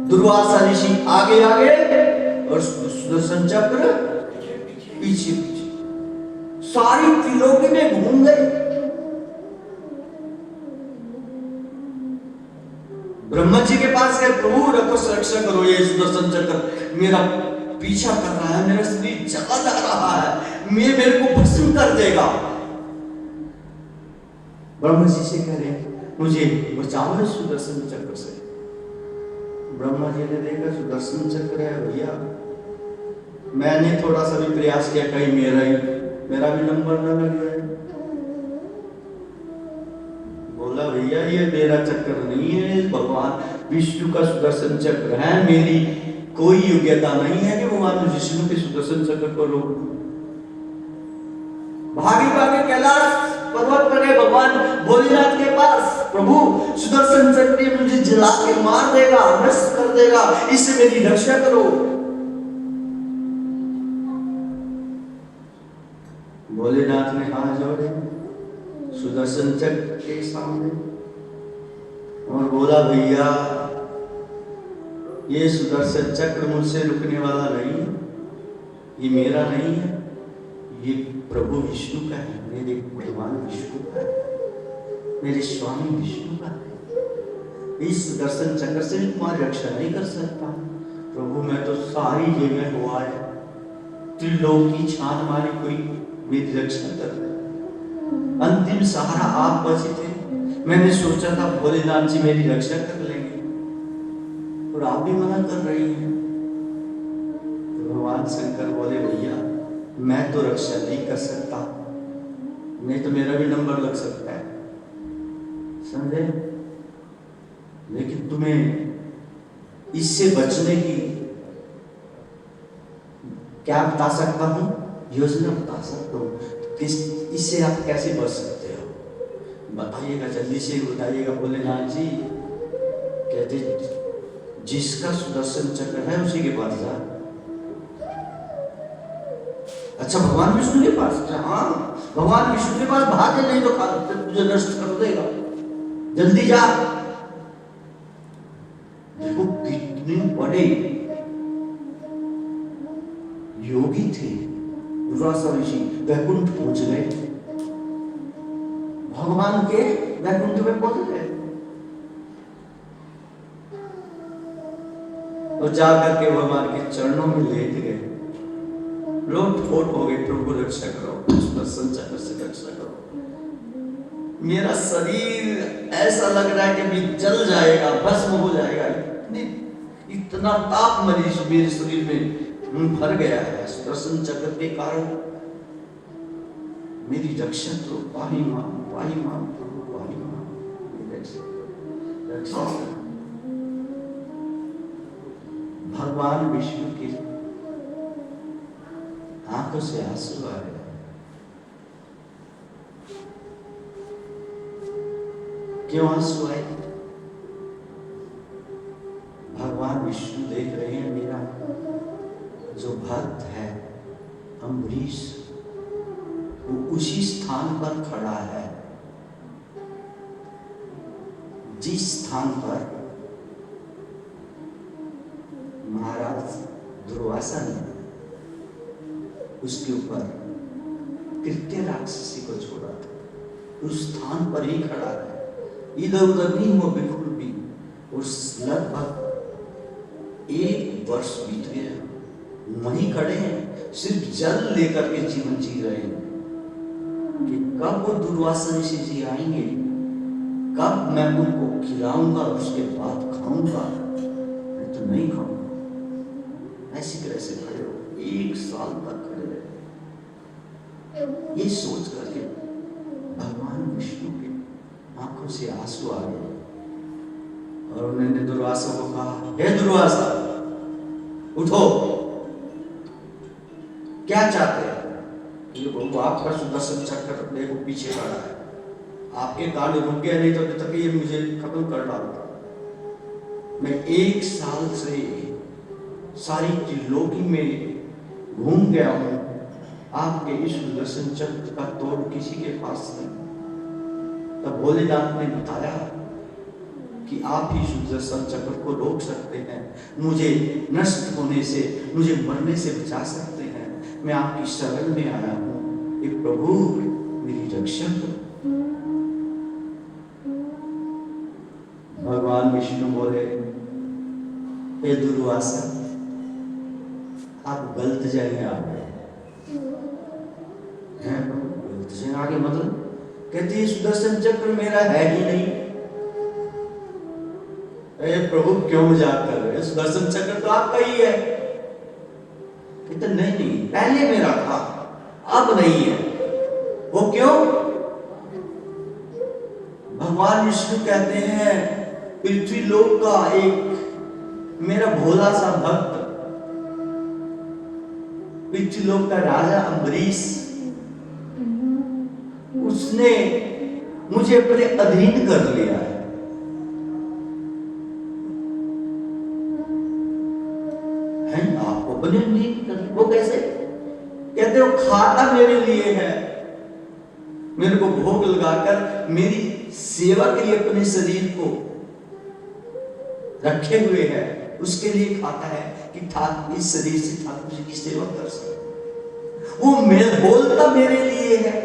दुर्वासा ऋषि आगे और सुदर्शन चक्र पीछे। सारी त्रिलोकी में घूम गए। ब्रह्मा जी के पास गए, प्रभु रखो, रक्षा करो, ये सुदर्शन चक्र मेरा पीछा कर रहा है, मेरा शरीर चला जा रहा है, मेरे को भस्म कर देगा। ब्रह्मा जी से कह रहे मुझे बचाओ इस सुदर्शन चक्र से। ब्रह्मा जी ने देखा सुदर्शन चक्र है भैया, मैंने थोड़ा सा भी प्रयास किया, कहीं मेरा भी नंबर न लग जाए। बोला भैया ये मेरा चक्र नहीं है, भगवान विष्णु का सुदर्शन चक्र है, मेरी कोई योग्यता नहीं है कि भगवान विष्णु के सुदर्शन चक्र को रोक। भागे कैलाश पर्वत पर गए भगवान भोलेनाथ के पास, प्रभु सुदर्शन चक्र मुझे जला के मार देगा, नष्ट कर देगा, इससे मेरी रक्षा करो। भोलेनाथ ने हाथ जोड़े सुदर्शन चक्र के सामने और बोला भैया ये सुदर्शन चक्र मुझसे रुकने वाला नहीं है, ये मेरा नहीं है, ये प्रभु विष्णु का है, मेरे भगवान विष्णु का है, मेरे स्वामी विष्णु का है। इस सुदर्शन चक्र से भी तुम्हारी रक्षा नहीं कर सकता प्रभु, मैं तो सारी जगह हुआ है, त्रिलोकी छान मारी, कोई मेरी रक्षा कर दे। अंतिम सहारा आप बचे थे, मैंने सोचा था भोलेनाथ जी मेरी रक्षा कर लेंगे, और आप भी मना कर रही हैं। तो भगवान शंकर बोले भैया मैं तो रक्षा नहीं कर सकता, नहीं तो मेरा भी नंबर लग सकता है, समझे? लेकिन तुम्हें इससे बचने की क्या बता सकता हूं, योजना बता सकता हूं, इससे आप कैसे बच सकते हो, बताइएगा, जल्दी से बताइएगा भोलेनाथ जी। कहते जिसका सुदर्शन चक्र है उसी के पास जा। अच्छा भगवान विष्णु के पास? हाँ, भगवान विष्णु के पास भागे, नहीं तो तुझे नष्ट कर देगा, जल्दी जा। देखो कितने बड़े योगी थे दुर्वासा ऋषि, वैकुंठ पहुंच गए, भगवान के वैकुंठ में पहुंच गए और जाकर के भगवान के चरणों में लेट गए, लोट फोट हो गए, प्रभु रक्षा करो, सुदर्शन चक्र से रक्षा करो। मेरा शरीर ऐसा लग रहा है कि भी जल जाएगा, भस्म हो जाएगा, इतना ताप मेरे शरीर में भर गया है। सुदर्शन चक्र के कारण मेरी रक्षा करो, पाही मां प्रभु, पाही मां, रक्षा करो। भगवान विष्णु की आंखों से आंसू आ रहे। क्यों आंसू आए? भगवान विष्णु देख रहे हैं मेरा जो भक्त है अम्बरीश, वो उसी स्थान पर खड़ा है जिस स्थान पर महाराज दुर्वासा ने उसके ऊपर कृत्य राक्षसी को छोड़ा था, उस स्थान पर ही खड़ा है, इधर उधर नहीं हो बिल्कुल भी। उस लगभग 1 वर्ष बीत गया, वहीं खड़े हैं, सिर्फ जल लेकर के जीवन जी रहे हैं कि कब वो दुर्वासा ऋषि जी आएंगे, कब मैं उनको खिलाऊंगा, उसके बाद खाऊंगा, मैं तो नहीं खाऊंगा। ऐसी तरह से खड़े हो, 1 साल तक खड़े रहे। ये सोच करके भगवान विष्णु के आंखों से आंसू आ गए और उन्होंने दुर्वासा को कहा, हे दुर्वासा उठो, क्या चाहते हैं? ये प्रभु आपका सुदर्शन चक्र देखो पीछे खड़ा है, आपके कान रुक गया, नहीं तो तक ये मुझे खत्म कर डालता। मैं 1 साल से सारी त्रिलोकी में घूम गया हूं, आपके इस सुदर्शन चक्र का तोड़ किसी के पास नहीं। तब भोलेनाथ ने बताया कि आप ही सुदर्शन चक्र को रोक सकते हैं, मुझे नष्ट होने से, मुझे मरने से बचा सकते हैं। मैं आपकी शरण में आया हूं, ये प्रभु मेरी रक्षा करो। भगवान विष्णु बोले, हे दुर्वासा आप गलत जगह आ गए हैं। गलत जगह आगे मतलब? कहते ये सुदर्शन चक्र मेरा है ही नहीं। अरे प्रभु क्यों मजाक कर रहे हैं, सुदर्शन चक्र तो आपका ही है। कहते नहीं, पहले मेरा था, अब नहीं है। वो क्यों? भगवान विष्णु कहते हैं पृथ्वी लोक का एक मेरा भोला सा भक्त, पृथ्वी लोक का राजा अम्बरीश, उसने मुझे अपने अधीन कर लिया है। आपको अपने अधीन कर, वो कैसे? कहते हो खाता मेरे लिए है, मेरे को भोग लगाकर मेरी सेवा के लिए अपने शरीर को रखे हुए है, उसके लिए खाता है कि ठाकुर इस शरीर से ठाकुर जी की सेवा कर सके। वो मेल बोलता मेरे लिए है,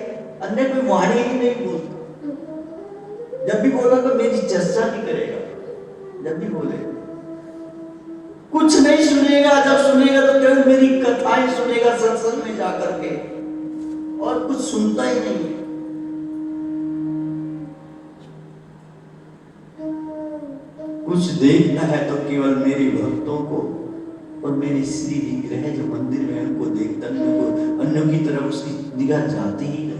अन्य कोई वाणी ही नहीं बोलता। जब भी बोला तो मेरी चर्चा नहीं करेगा, जब भी बोले कुछ नहीं सुनेगा, जब सुनेगा तो केवल मेरी कथाएं सुनेगा सत्संग में जाकर के, और कुछ सुनता ही नहीं। कुछ देखता है तो केवल मेरे भक्तों को और मेरे श्री विग्रह जो मंदिर में उनको देखता, अन्यों की तरफ उसकी निगाह जाती ही नहीं।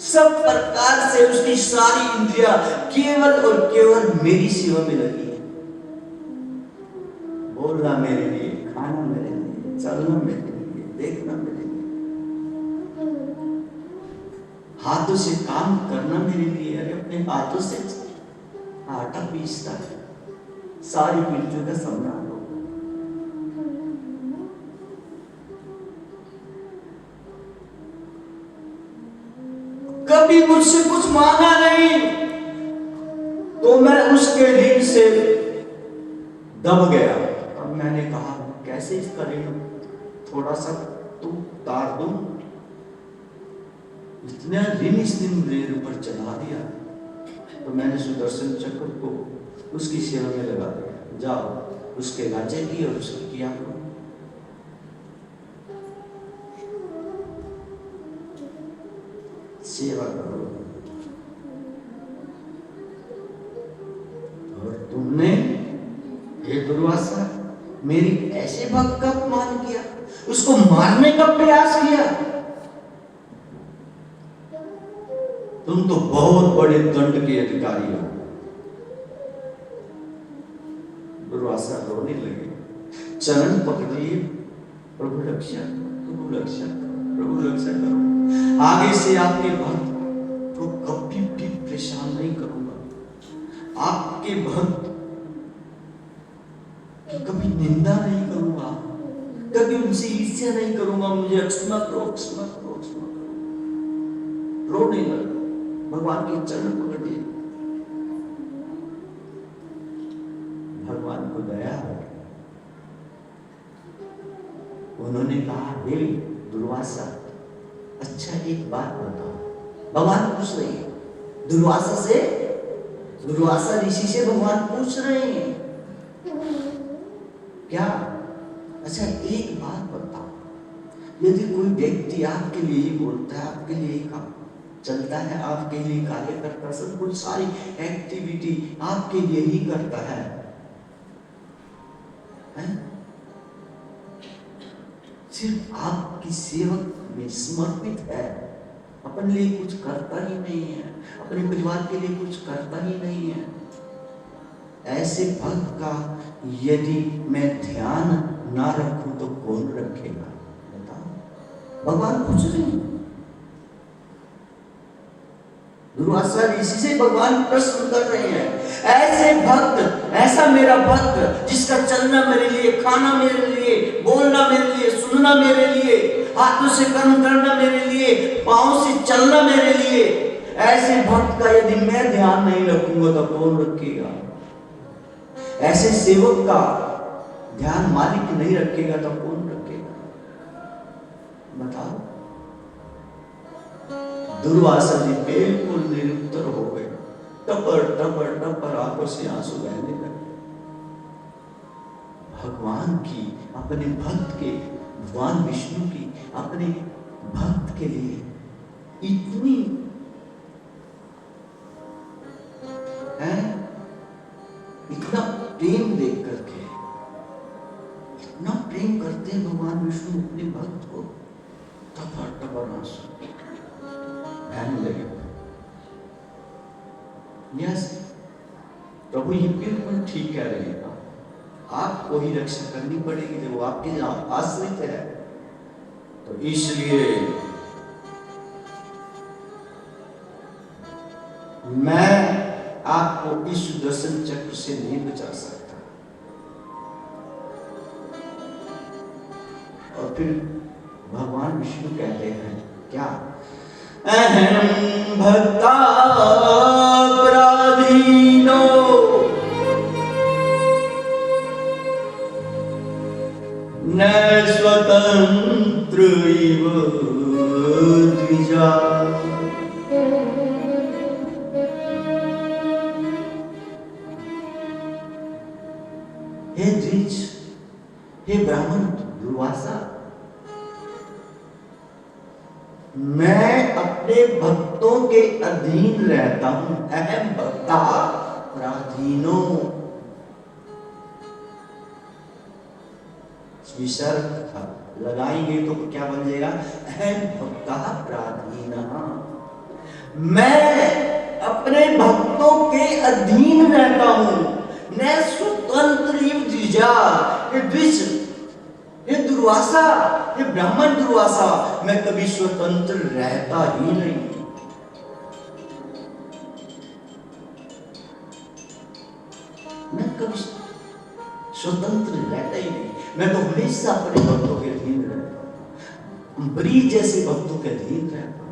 सब प्रकार से उसकी सारी इंद्रियां केवल और केवल मेरी सेवा में लगी है। बोलना मेरे लिए, खाना मेरे लिए, चलना मेरे लिए, देखना मेरे लिए, हाथों से काम करना मेरे लिए, अरे अपने हाथों से आटा पीसता है, सारी पीढ़ियों का सम्राट हो। कभी मुझसे कुछ मांगा नहीं तो मैं उसके ऋण से दब गया। अब मैंने कहा कैसे इसका ऋण थोड़ा सा तो उतार दूं, इतना ऋण इसने मेरे ऊपर चढ़ा दिया। तो मैंने सुदर्शन चक्र को उसकी सेवा में लगा दिया, जाओ उसके राज्य की और उसकी किया करो। सेवा करो। और तुमने हे दुर्वासा मेरी ऐसे भक्त का अपमान किया, उसको मारने का प्रयास किया। तुम तो बहुत बड़े दंड के अधिकारी हो। दुर्वासा रोने लगे, चरण पकड़िए, प्रभु रक्षा, प्रभु रक्षा, प्रभु रक्षा करो। आगे से आपके भक्त को कभी भी परेशान नहीं करूंगा, आपके भक्त की कभी निंदा नहीं करूंगा, कभी उनसे ईर्ष्या नहीं करूंगा। मुझे क्षमा करो, क्षमा करो, क्षमा करो। रोने लगे, भगवान के चरण पकड़ लिए। भगवान को दया हो, उन्होंने कहा हे दुर्वासा, अच्छा एक बात बताओ। भगवान पूछ रहे हैं दुर्वासा से, दुर्वासा ऋषि से भगवान पूछ रहे हैं क्या, अच्छा एक बात बताओ, यदि कोई व्यक्ति आपके लिए ही बोलता है, आपके लिए ही काम चलता है, आपके लिए कार्य करता है, सब कुछ सारी एक्टिविटी आपके लिए ही करता है? सिर्फ आपकी सेवक में समर्पित है, अपने लिए कुछ करता ही नहीं है, अपने परिवार के लिए कुछ करता ही नहीं है। ऐसे भक्त का यदि मैं ध्यान ना रखूं तो कौन रखेगा बताओ? भगवान पूछ रहे हैं। दुर्वासा ऋषि से भगवान प्रश्न कर रहे हैं, ऐसे भक्त, ऐसा मेरा भक्त जिसका चलना मेरे लिए, खाना मेरे लिए, बोलना मेरे लिए, सुनना मेरे लिए, हाथों से कर्म करना मेरे लिए, पांव से चलना मेरे लिए, ऐसे भक्त का यदि मैं ध्यान नहीं रखूंगा तो कौन रखेगा? ऐसे सेवक का ध्यान मालिक नहीं रखेगा तो कौन रखेगा बताओ? दुर्वासा जी बिल्कुल निरुत्तर हो गए, टपर टपर टपर आंखों से आंसू बहने लगे। भगवान की, अपने भक्त के, भगवान विष्णु की अपने भक्त के लिए इतनी है, इतना प्रेम देख करके, इतना प्रेम करते हैं भगवान विष्णु अपने भक्त को, टपर टपर आंसू बहने लगे। यस प्रभु ये बिल्कुल ठीक कह रहे हैं, आपको ही रक्षा करनी पड़ेगी जब वो आपके आश्रित है। तो इसलिए मैं आपको इस सुदर्शन चक्र से नहीं बचा सकता। और फिर भगवान विष्णु कहते हैं क्या, अहं भक्ता पराधीनो न स्वतंत्र इव द्विजा। हे द्विज, हे ब्राह्मण दुर्वासा, मैं अपने भक्तों के अधीन रहता हूं। अहम भक्ता पराधीनो, विसर्ग लगाएंगे तो क्या बन जाएगा? अहम भक्ता पराधीनः, मैं अपने भक्तों के अधीन रहता हूं, न स्वतंत्र द्विजा। ये द्विज, ये दुर्वासा, ये ब्राह्मण दुर्वासा, मैं कभी स्वतंत्र रहता ही नहीं। कभी स्वतंत्र रहता ही नहीं। मैं तो हमेशा अपने भक्तों के अधीन रहता हूं, अम्बरीश जैसे भक्तों के अधीन रहता हूं।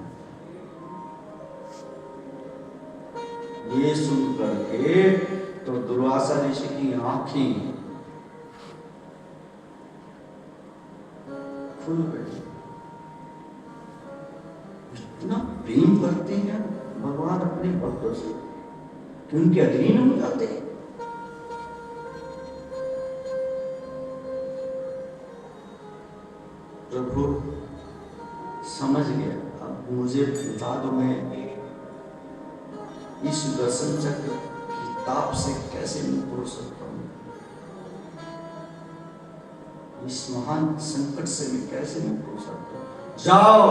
ये सुन करके तो दुर्वासा ऋषि की आंखें खुल गई। इतना प्रेम करते हैं भगवान अपने भक्तों से कि उनके अधीन हो जाते हैं। प्रभु समझ गया, अब मुझे बता दो मैं इस दर्शन चक्र की ताप से कैसे मुक्त हो सकता हूं, इस महान संकट से मैं कैसे मुक्त हो सकता हूं। जाओ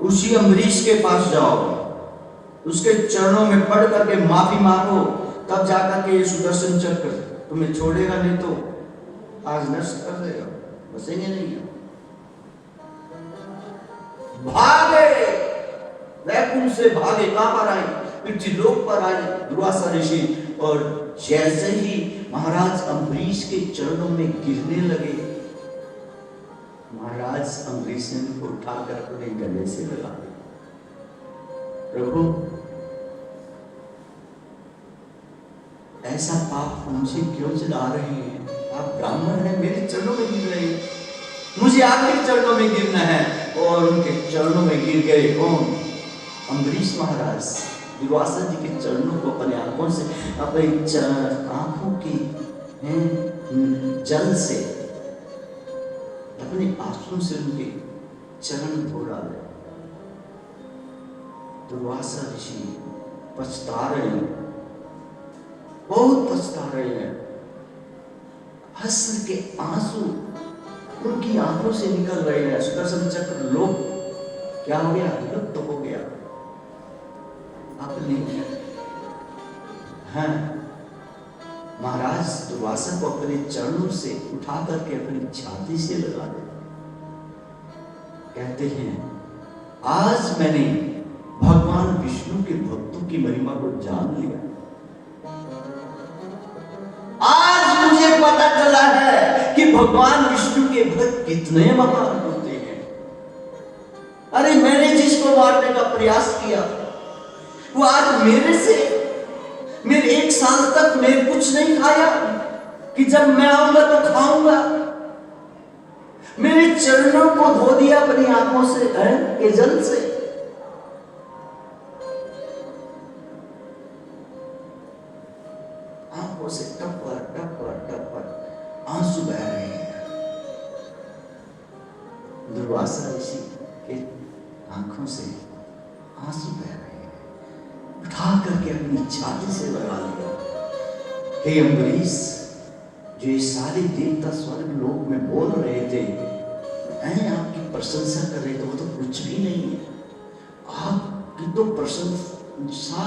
उसी अम्बरीश के पास जाओ, उसके चरणों में पड़ करके माफी मांगो, तब जाकर के ये सुदर्शन चक्र तुम्हें छोड़ेगा, नहीं तो आज नष्ट कर देगा, बसेंगे नहीं। भागे, वैकुंठ से भागे, कहां पर आए? पृथ्वीलोक पर आए दुर्वासा ऋषि, और जैसे ही महाराज अम्बरीश के चरणों में गिरने लगे, महाराज अम्बरीश ने उनको उठाकर अपने गले से लगा दिया। प्रभु ऐसा पाप मुझे क्यों चला रहे हैं? आप ब्राह्मण हैं, मेरे चरणों में गिर रहे हैं, मुझे आपके चरणों में गिरना है। और उनके चरणों में गिर गए कौन? अम्बरीश महाराज दुर्वासा जी के चरणों को अपने आंखों से, अपने आंखों की जल से, अपने आंसू से उनके चरण धो डाले। दुर्वासा ऋषि पछता रहे हैं, बहुत पछता रहे हैं। हंस के आंसू उनकी आंखों से निकल रहे हैं। सुदर्शन चक्र लोक क्या हो गया? लुप्त हो गया। अपने महाराज दुर्वासा को अपने चरणों से उठा करके अपनी छाती से लगा दे। कहते हैं आज मैंने भगवान विष्णु के भक्तों की महिमा को जान लिया। आज मुझे पता चला है कि भगवान विष्णु के भक्त कितने महान होते हैं। अरे मैंने जिसको मारने का प्रयास किया वो आज मेरे 1 साल तक मैं कुछ नहीं खाया, कि जब मैं आऊंगा तो खाऊंगा। मेरे चरणों को धो दिया अपनी आंखों से के जल से। आंखों से टपर टपर टपर आंसू बह रहे हैं। दुर्वासा ऋषि के आंखों से आंसू बह रहे हैं। उठा करके अपनी छाती से लगा लिया। हे अम्बरीश, जो ये सारे देवता स्वर्ग लोक में बोल रहे थे, आपकी प्रशंसा कर रहे थे, वो तो कुछ भी नहीं है। आपकी तो प्रशंसा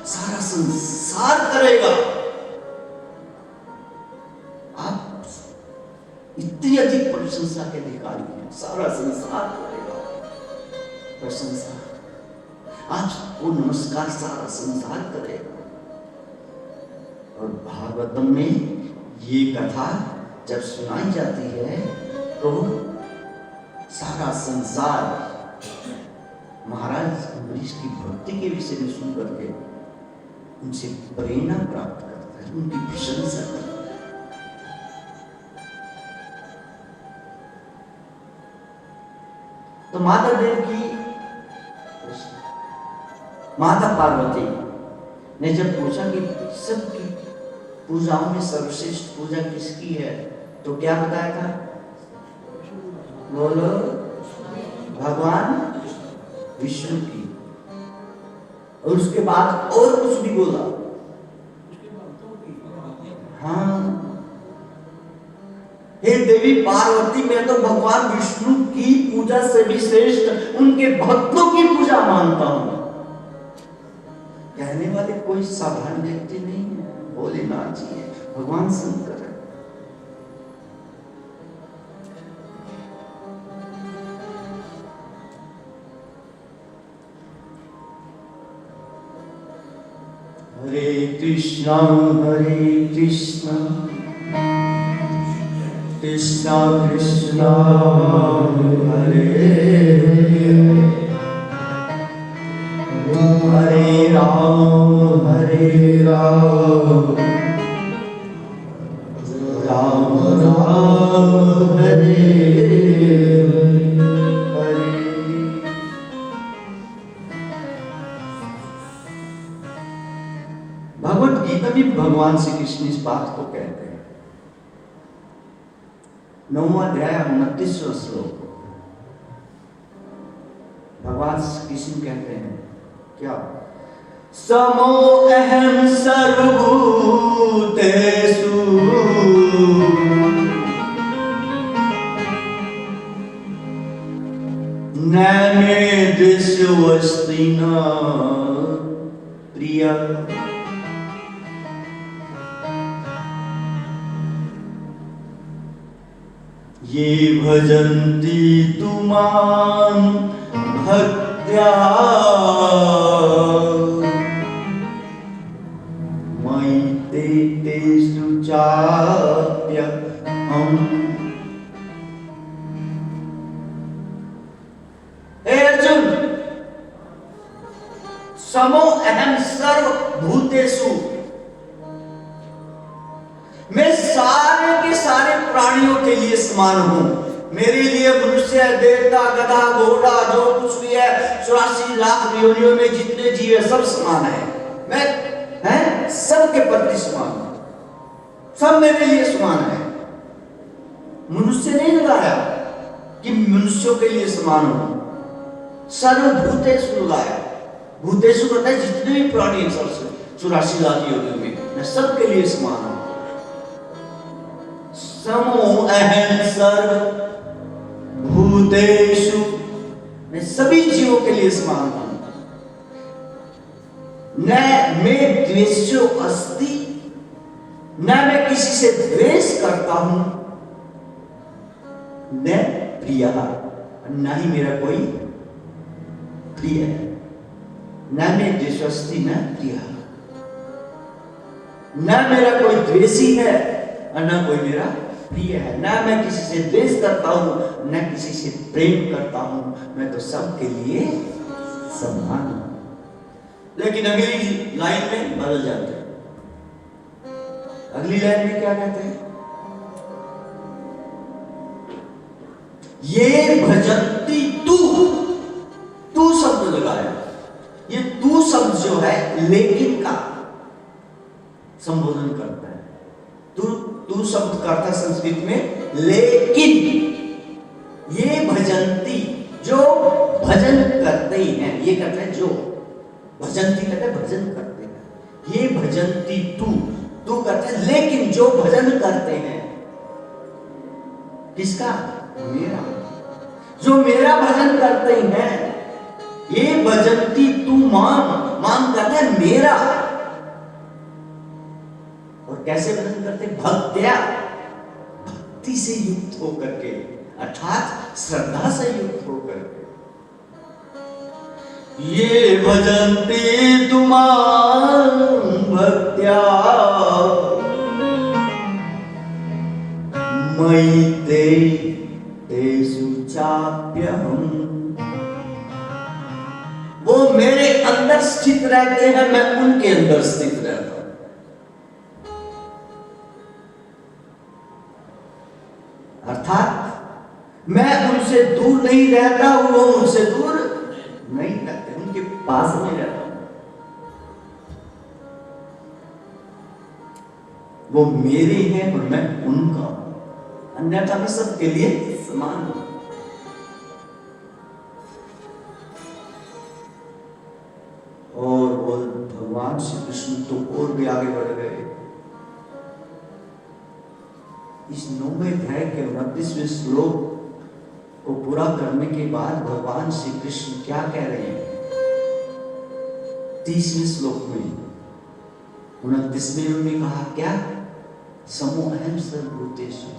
सारा संसार करेगा। आप इतनी अधिक प्रशंसा के अधिकारी हैं, सारा संसार करेगा प्रशंसा। आपको नमस्कार सारा संसार करेगा। और भागवतम में ये कथा जब सुनाई जाती है तो सारा संसार महाराज अम्बरीश की भक्ति के विषय में सुन करके उनसे प्रेरणा प्राप्त करता है, उनकी प्रशंसा करता है। तो माता पार्वती ने जब पूछा कि सबकी पूजाओं में सर्वश्रेष्ठ पूजा किसकी है, तो क्या बताया था? बोलो, भगवान विष्णु की। और उसके बाद और कुछ भी बोला? हाँ, हे देवी पार्वती, मैं तो भगवान विष्णु की पूजा से भी श्रेष्ठ उनके भक्तों की पूजा मानता हूं। कहने वाले कोई साधारण व्यक्ति नहीं है, भोलेनाथ जी है, भगवान शंकर है। हरे कृष्ण कृष्ण कृष्ण कृष्ण हरे हरे राम राम राम हरे हरे। भगवत गीता में भगवान श्री कृष्ण इस बात को कहते हैं। 9वां अध्याय 29वां श्लोक भगवान श्री कृष्ण कहते हैं क्या? समो अहम सर्वभूतेषु न मे द्वेषोऽस्ति न प्रिया। ये भजन्ति तु मां भक्त्या मयि ते तेषु चाप्यहम्। हे अर्जुन, समो अहम सर्वभूतेषु, मैं सारे के सारे प्राणियों के लिए समान हूं। मेरे लिए मनुष्य, देवता, गधा, घोड़ा जो कुछ भी है 84 लाख योनियों में जितने जीव है सब समान है। मैं सबके प्रति समान हूं, सब मेरे लिए समान है। मनुष्य नहीं लगाया कि मनुष्यों के लिए समान हूं, सर्वभूतेषु लगाया। भूतेषु कहता है जितने भी प्राणी हैं सब 84 लाख योनियों में मैं सबके लिए समान हूं। समो अहम सर्वभूतेषु, मैं सभी जीवों के लिए समान हूं। न मैं द्वेषो अस्ति, न मैं किसी से द्वेष करता हूं, न प्रिया, न ही मेरा कोई प्रिय है। न मैं द्वेषस्ति न प्रिया, न मेरा कोई द्वेषी है और न कोई मेरा प्रिय है। न मैं किसी से द्वेष करता हूं न किसी से प्रेम करता हूं, मैं तो सबके लिए समान हूं। लेकिन अगली लाइन में बदल जाते हैं। अगली लाइन में क्या कहते हैं? ये भजन्ति तू शब्द लगाया। ये तू शब्द जो है लेकिन का संबोधन करता है। तू शब्द का अर्थ संस्कृत में लेकिन। ये भजन्ति, जो भजन करते हैं, ये कहते हैं जो भजन्ति कहते हैं भजन करते हैं। ये भजन्ति तू कहते हैं लेकिन जो भजन करते हैं। किसका? मेरा। जो मेरा भजन करते हैं। ये भजन्ति तू मान कहते हैं मेरा। और कैसे भजन करते? भक्त्या, भक्ति से युक्त होकर के, अर्थात श्रद्धा से युक्त होकर के। ये भजन्ति तुमां भक्त्या मयि तेषु चाप्यहम्। वो मेरे अंदर स्थित रहते हैं, मैं उनके अंदर स्थित रहता हूं। अर्थात मैं उनसे दूर नहीं रहता, वो मुझसे दूर नहीं रहते, उनके पास में रहता हूं। वो मेरे हैं और मैं उनका, अन्यथा मैं सबके लिए समान हूं। और वो भगवान श्री कृष्ण तो और भी आगे बढ़ गए। इस 9वें अध्याय के 29वें श्लोक को पूरा करने के बाद भगवान श्री कृष्ण क्या कह रहे हैं? 30वें श्लोक में 29वें उन्होंने कहा क्या? समो अहम सर्वभूतेषु।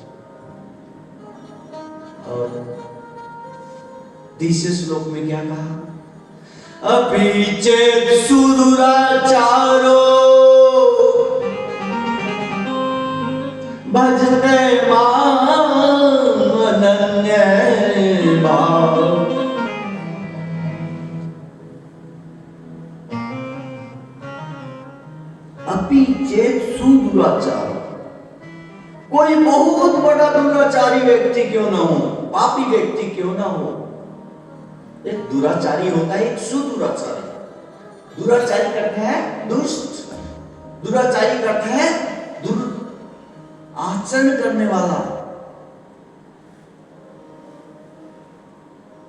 और 30वें श्लोक में क्या कहा? अपि चेत् सुदुराचारो भजते माम अनन्य भाव। अपि चेत सुदुराचार, कोई बहुत बड़ा दुराचारी व्यक्ति क्यों ना हो, पापी व्यक्ति क्यों ना हो, एक दुराचारी होता है, एक सुदुराचारी। दुराचारी करते हैं दुष्ट, दुराचारी करते हैं दुर आचरण करने वाला,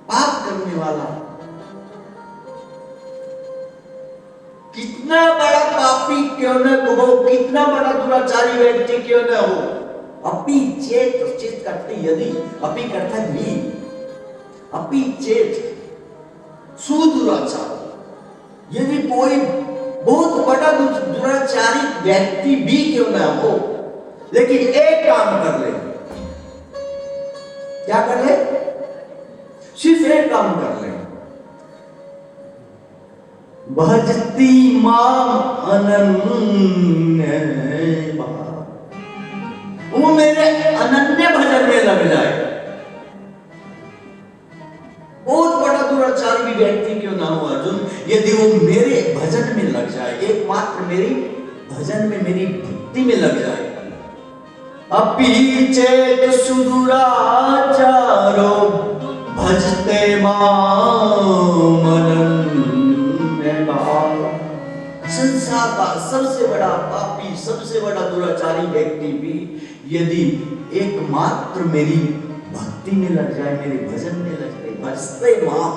पाप करने वाला। कितना बड़ा पापी क्यों न हो, कितना बड़ा दुराचारी व्यक्ति क्यों न हो, अपि चेत, चेत करते यदि, अपि करता भी, अपि चेत सुदुराचार, यदि कोई बहुत बड़ा दुराचारी व्यक्ति भी क्यों न हो, लेकिन एक काम कर ले। क्या कर ले? सिर्फ एक काम कर ले, भजती माम अनन्य भाव, वो मेरे अनन्य भजन में लग जाए। बहुत बड़ा दुराचारी भी व्यक्ति क्यों ना हो अर्जुन, यदि वो मेरे भजन में लग जाए, एकमात्र मेरी भजन में, मेरी भक्ति में लग जाए। अपि चेत सुदुराचारो भजते माम अनन्य भाव। संसार का सबसे बड़ा पापी, सबसे बड़ा दुराचारी व्यक्ति भी यदि एकमात्र मेरी भक्ति में लग जाए, मेरे भजन में लग जाए, भजते माम,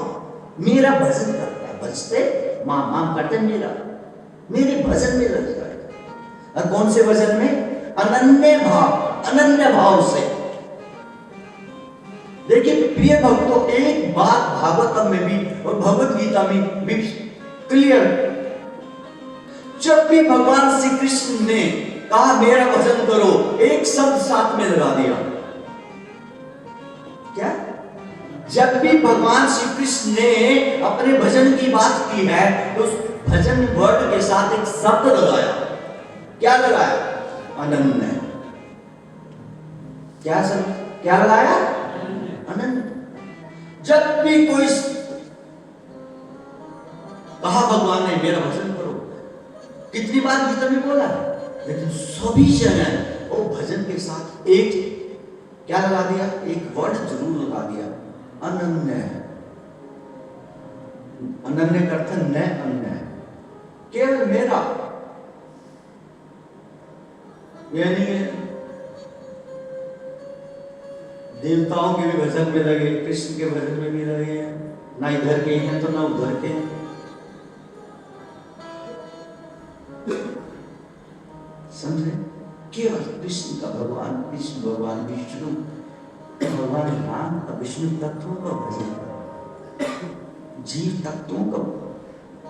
मेरा भजन करता है, भजते माम, माम करते मेरा, मेरे भजन में लग जाए। और कौन से भजन में? अनन्य भाव, अनन्य भाव से। देखिए प्रिय भक्तों, एक बात भागवतम में भी और भगवत गीता में भी क्लियर, जब भी भगवान श्री कृष्ण ने कहा मेरा भजन करो, एक शब्द साथ में लगा दिया। क्या? जब भी भगवान श्री कृष्ण ने अपने भजन की बात की है, तो उस भजन वर्ड के साथ एक शब्द लगाया। क्या लगाया? अनन्य। क्या शब्द क्या लगाया? अनन्य। जब भी कोई कहा भगवान ने मेरा भजन करो, कितनी बार गीता में बोला है, लेकिन सभी जगह वो भजन के साथ एक क्या लगा दिया? एक वर्ड जरूर लगा दिया, अनन्य। अनन्य का अर्थ न अन्य, केवल मेरा। यानी देवताओं के भी भजन में लगे, कृष्ण के भजन में भी लगे, ना इधर के हैं तो ना उधर के हैं। समझे? केवल कृष्ण का भगवान, कृष्ण भगवान विष्णु, भगवान राम का, विष्णु तत्वों का भजन, जीव तत्वों का,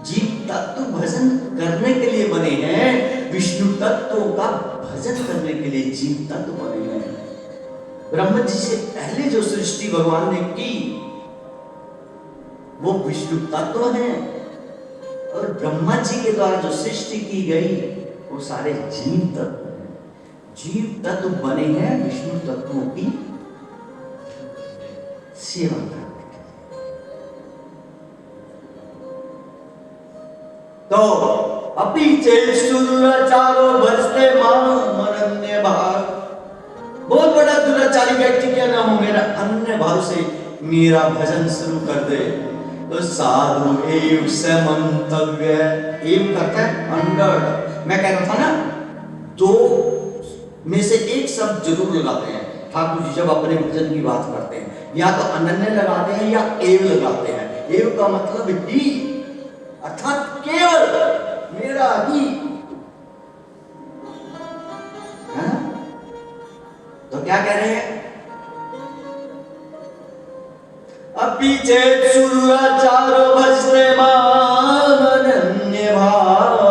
जीव तत्व भजन करने के लिए बने हैं, विष्णु तत्वों का भजन करने के लिए जीव तत्व बने हैं। ब्रह्म जी से पहले जो सृष्टि भगवान ने की वो विष्णु तत्व है, और ब्रह्मा जी के द्वारा जो सृष्टि की गई वो सारे जीव तत्व हैं। जीव तत्व बने हैं विष्णु तत्वों की सेवा करने के लिए। तो अपि चेत सुदुराचारो भजते माम अनन्य भाव, बहुत बड़ा दुराचारी व्यक्ति क्या ना हो, मेरा अन्य भाव से मेरा भजन शुरू कर दे, तो साधु एव से मंतव्य, एव करता है अंडर। मैं कह रहा था ना, दो में से एक शब्द जरूर लगाते हैं ठाकुर जी जब अपने भजन की बात करते हैं, या तो अनन्य लगाते हैं या एव लगाते हैं। एव का मतलब ही, अर्थात केवल मेरा ही, है ना? तो क्या कह रहे हैं? अपि चेत सुदुराचारो भजते माम अनन्य भाव,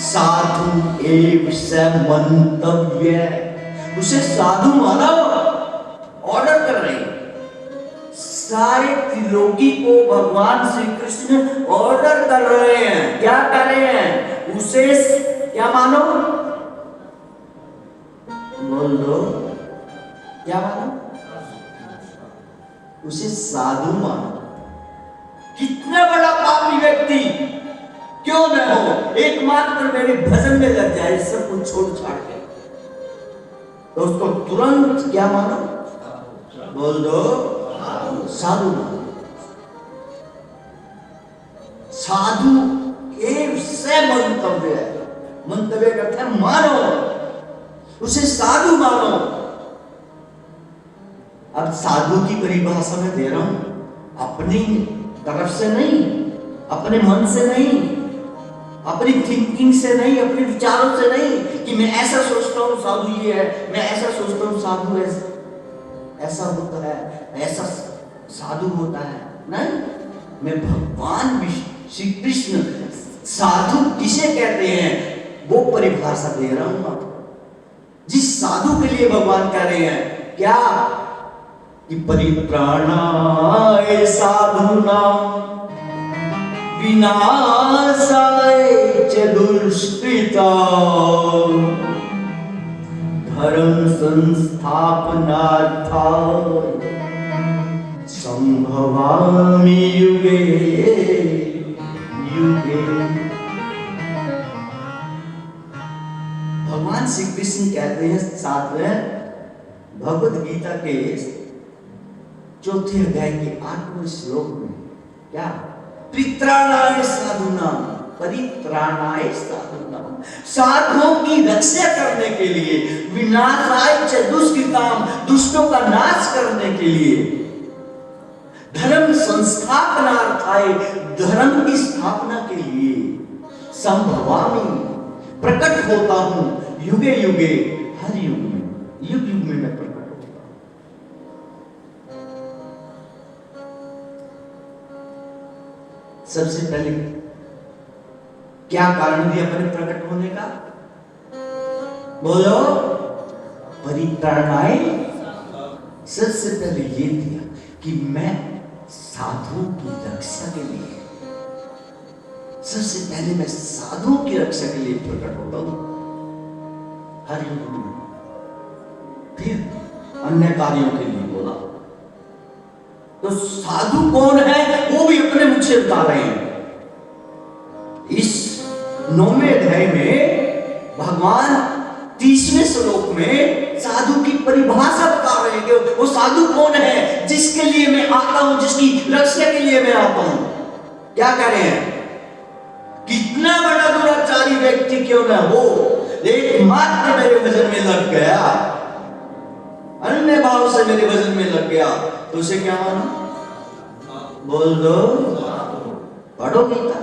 साधु एव से मंतव्य। उसे साधु माना, ऑर्डर कर रहे हैं सारे त्रिलोकी को, भगवान श्री कृष्ण ऑर्डर कर रहे हैं। क्या कर रहे हैं? उसे क्या मानो? बोल दो, क्या मानो? उसे साधु मानो। कितना बड़ा पापी व्यक्ति क्यों न हो, एकमात्र मेरे भजन में लग जाए, सब कुछ छोड़ छाड़ के, तो उसको तुरंत क्या मानो? बोल दो, साधु मानो। साधु एक से मंतव्य है, मंतव्य करते हैं मानो, उसे साधु मानो। अब साधु की परिभाषा में दे रहा हूं, अपनी तरफ से नहीं, अपने मन से नहीं, अपनी थिंकिंग से नहीं, अपने विचारों से नहीं कि मैं ऐसा सोचता हूं साधु ये है, मैं ऐसा सोचता हूं साधु ऐसा होता है, ऐसा साधु होता है, नहीं। मैं भगवान श्री कृष्ण साधु किसे कहते हैं वो परिभाषा दे रहा हूं आपको। जिस साधु के लिए भगवान कह रहे हैं क्या कि परित्राणाय साधूनां विनाशाय च दुष्कृतां धर्म संस्थापनार्थाय संभवामि युगे युगे। भगवान श्री कृष्ण कहते हैं 7वें भगवद गीता के 4थे अध्याय के 8वें श्लोक में, क्या? परित्राणाय साधूनां, परित्राणाय साधूनां, साधुओं की रक्षा करने के लिए, विनाशाय च दुष्कृतां, दुष्टों का नाश करने के लिए, धर्म संस्थापनार्थाय, धर्म की स्थापना के लिए, संभवामि, प्रकट होता हूं, युगे युगे, हर युग में, युग युग में मैं प्रकट होता हूं। सबसे पहले क्या कारण दिया अपने प्रकट होने का? बोलो, परित्राणाय। सबसे पहले ये दिया कि मैं साधुओं की रक्षा के लिए, सबसे पहले मैं साधुओं की रक्षा के लिए प्रकट होता हूं हर युग में। फिर अन्य कार्यों के लिए बोला। तो साधु कौन है वो भी अपने मुख से बता रहे हैं। इस 9वें अध्याय में भगवान 30वें श्लोक में साधु की परिभाषा बता रहे हैं कि वो साधु कौन है जिसके लिए मैं आता हूं, जिसकी रक्षा के लिए मैं आता हूं। क्या कह रहे हैं? कितना बड़ा दुराचारी व्यक्ति क्यों ना हो, एकमात्र मेरे भजन में लग गया, अन्य भाव से मेरे भजन में लग गया, तो उसे क्या मानो? बोल दो, पढ़ो गीता,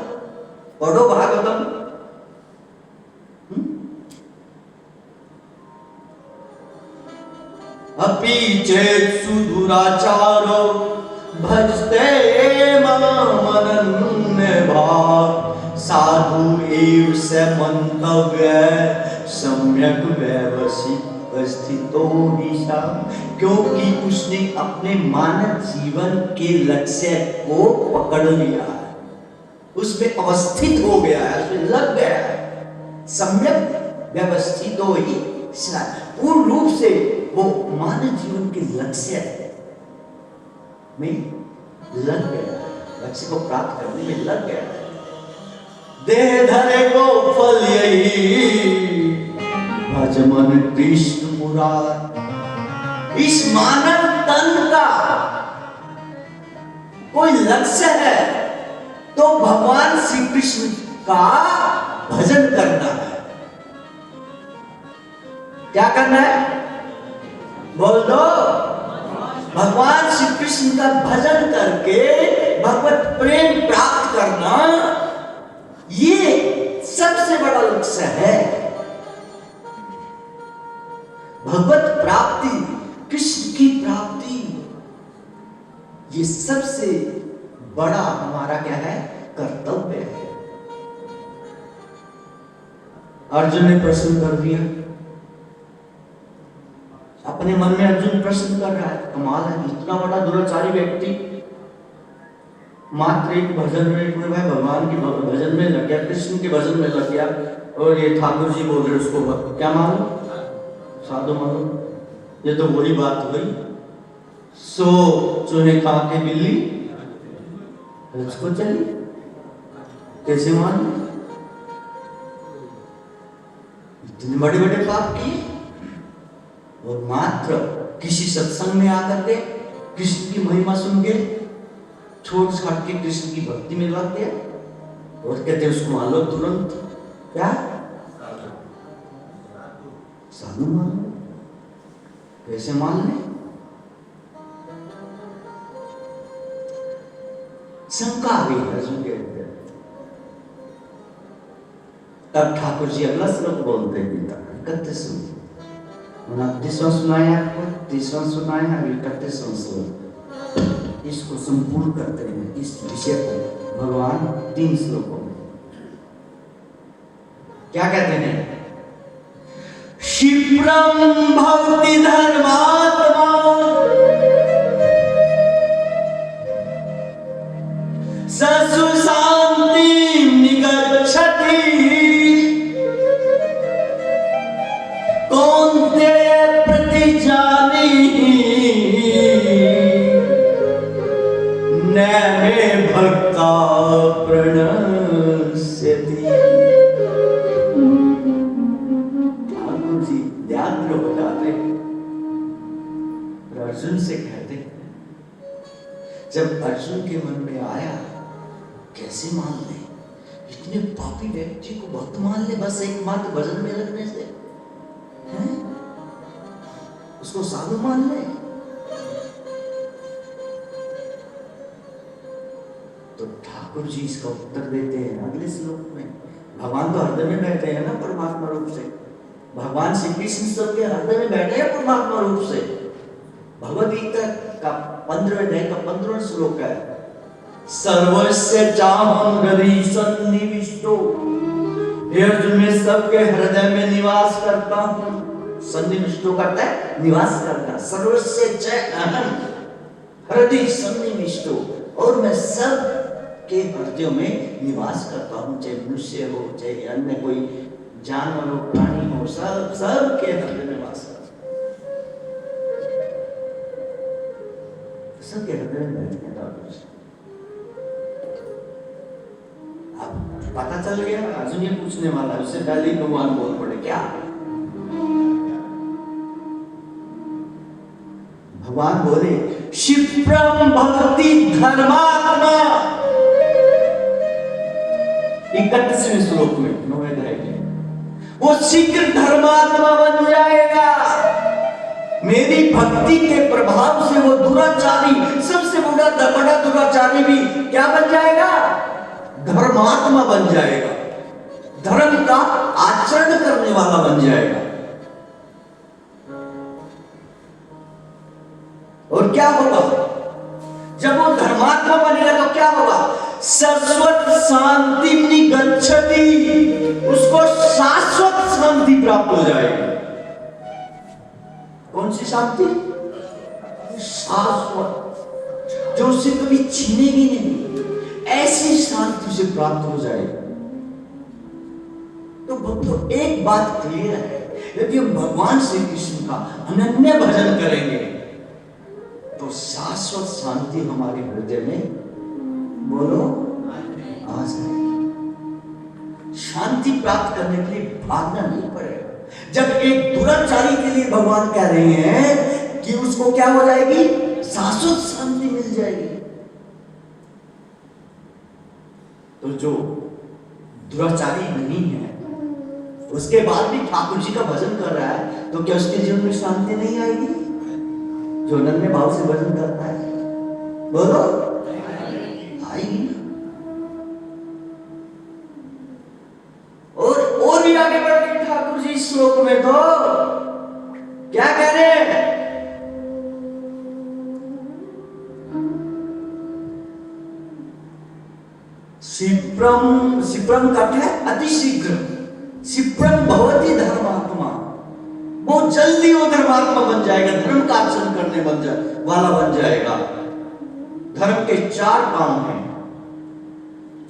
पढ़ो भागवतम। अपि चेत् सुदुराचारो भजते माम् अनन्यभाक् साधु एव स मंतव्य सम्यक व्यवस्थितो हिसा। क्योंकि उसने अपने मानव जीवन के लक्ष्य को पकड़ लिया है, उसमें अवस्थित हो गया है, उसमें लग गया है। सम्यक व्यवस्थितो हिसा, पूर्ण रूप से वो मानव जीवन के लक्ष्य में लग गया, लक्ष्य को प्राप्त करने में लग गया। देह धरे को फल यही भज मन कृष्ण मुरार। इस मानव तन का कोई लक्ष्य है तो भगवान श्री कृष्ण का भजन करना है। क्या करना है? बोल दो, भगवान श्री कृष्ण का भजन करके भगवत प्रेम प्राप्त करना, ये सबसे बड़ा लक्ष्य है। भगवत प्राप्ति, कृष्ण की प्राप्ति, ये सबसे बड़ा हमारा क्या है? कर्तव्य है। अर्जुन ने प्रश्न कर दिया, अपने मन में अर्जुन प्रश्न कर रहा है, कमाल है, इतना बड़ा दुराचारी व्यक्ति मात्र एक भजन में भाई भगवान के भजन में लग गया, कृष्ण के भजन में लग गया, और ये ठाकुर जी बोल रहे उसको क्या मानो? साधु मानो, ये तो वही बात हुई, सो चूहे खा के बिल्ली उसको चली। कैसे मान? इतने बड़े बड़े पाप किए और मात्र किसी सत्संग में आकर के कृष्ण की महिमा सुन के छोड़ छाड़ के कृष्ण की भक्ति में लग गया और कहते उसको मान लो तुरंत। क्या साधु मान लो? कैसे मान ले? शंका आ गई अर्जुन के अंदर। तब ठाकुर जी अगला श्लोक बोलते हैं गीता 31 29वां सुनाया आपको, 30वां सुनाया, 31वां श्लोक। इसको संपूर्ण करते हैं इस विषय को भगवान 3 श्लोकों में। क्या कहते हैं? क्षिप्रम भवति धर्मात्मा ससु शांतिं निगच्छति कौन्तेय प्रतिजानीहि न मे भक्ता प्रणश्यति। ठाकुर जी व्याग्र हो जाते और अर्जुन से कहते, जब अर्जुन के मन में आया कैसे मान ले, इतने पापी व्यक्ति को भक्त मान ले बस एकमात्र भजन में लगने से, हैं? उसको साधु मान ले। तो ठाकुर जी इसका उत्तर देते हैं अगले श्लोक में। भगवान तो हृदय में बैठे हैं ना परमात्मा रूप से, भगवान श्री कृष्ण सबके हृदय में बैठे हैं परमात्मा रूप से। भगवद गीता का 15वें अध्याय का 15वां श्लोक है, सर्वस्य चाहं हृदि सन्निविष्टो। हे अर्जुन, मैं सबके हृदय में निवास करता हूं। सन्निविष्टो करता है निवास करना। सर्वस्य चाहं हृदि सन्निविष्टो, और मैं सब के हृदयों में निवास करता हूं, चाहे मनुष्य हो चाहे अन्य कोई जानवर हो प्राणी हो, सब के हृदय में निवास करता हूं। सबके हृदय में बैठते हैं ठाकुर जी। अब पता चल गया अर्जुन ये पूछने वाला है, उससे पहले ही भगवान बोल पड़े। क्या भगवान बोले? क्षिप्रम भवति धर्मात्मा। 31वें श्लोक में 9वें अध्याय में, वो शीघ्र धर्मात्मा बन जाएगा। मेरी भक्ति के प्रभाव से वो दुराचारी, सबसे बड़ा दुराचारी भी क्या बन जाएगा? धर्मात्मा बन जाएगा, धर्म का आचरण करने वाला बन जाएगा। और क्या होगा जब वो धर्मात्मा बनेगा? तो क्या होगा? शाश्वत शांति निगच्छति, उसको शाश्वत शांति प्राप्त हो जाएगी। कौन सी शांति? शाश्वत, जो उसे कभी छीनेगी नहीं, ऐसी शांति से प्राप्त हो जाएगी। तो भक्तों एक बात क्लियर है, यदि हम भगवान श्री कृष्ण का अनन्य भजन करेंगे तो शाश्वत शांति हमारे हृदय में, बोलो, आ जाएगी। शांति प्राप्त करने के लिए भागना नहीं पड़ेगा। जब एक दुराचारी के लिए भगवान कह रहे हैं कि उसको क्या हो जाएगी? शाश्वत शांति मिल जाएगी। तो जो दुराचारी नहीं है, उसके बाद भी ठाकुर जी का भजन कर रहा है, तो क्या उसके जीवन में शांति नहीं आएगी? जो अनन्य भाव से भजन करता है, बोलो, आएगी ना। और भी आगे बढ़ गए ठाकुर जी इस श्लोक में। तो क्या कह रहे हैं? क्षिप्रम का क्या है? अतिशीघ्र। क्षिप्रम भवति धर्मात्मा, बहुत जल्दी वो धर्मात्मा बन जाएगा, धर्म का आचरण करने वाला बन जाएगा। धर्म के 4 पांव हैं।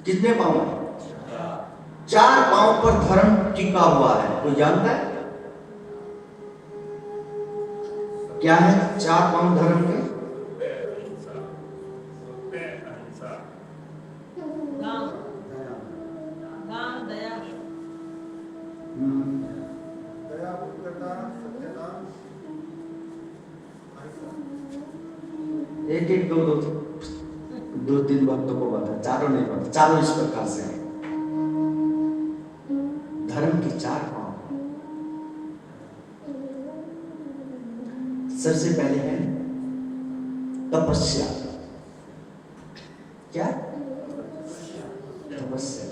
कितने पांव हैं? 4 पांव पर धर्म टिका हुआ है। कोई जानता है? क्या है 4 पांव धर्म के? एक एक दो तीन भक्तों को बता, चारों नहीं बता, चारों इस प्रकार से है। धर्म के 4 पांव। सबसे पहले है तपस्या। क्या? तपस्या।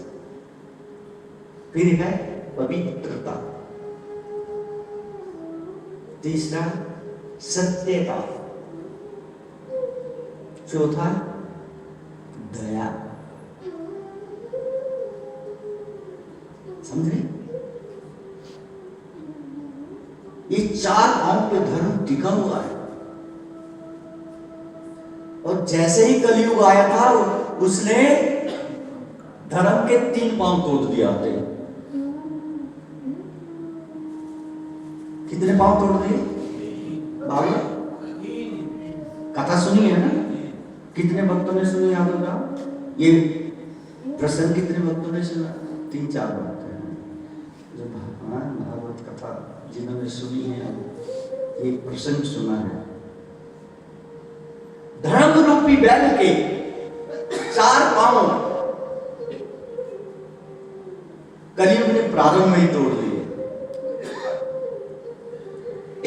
फिर है पवित्रता। तीसरा सत्यता। चौथा दया। समझे? ये 4 पांव पे धर्म टिका हुआ है। और जैसे ही कलयुग आया था उसने धर्म के 3 पांव तोड़ दिया थे। कितने पांव तोड़ दिए? बाबा कथा सुनी है ना? कितने भक्तों ने सुनी याद होगा? ये प्रसंग कितने भक्तों ने सुना? 3-4 भक्त हैं जो भगवान भागवत कथा जिन्होंने सुनी है, ये प्रसंग सुना है। धर्म रूपी बैल के 4 पांव कलयुग ने प्रारंभ में ही तोड़ दिए।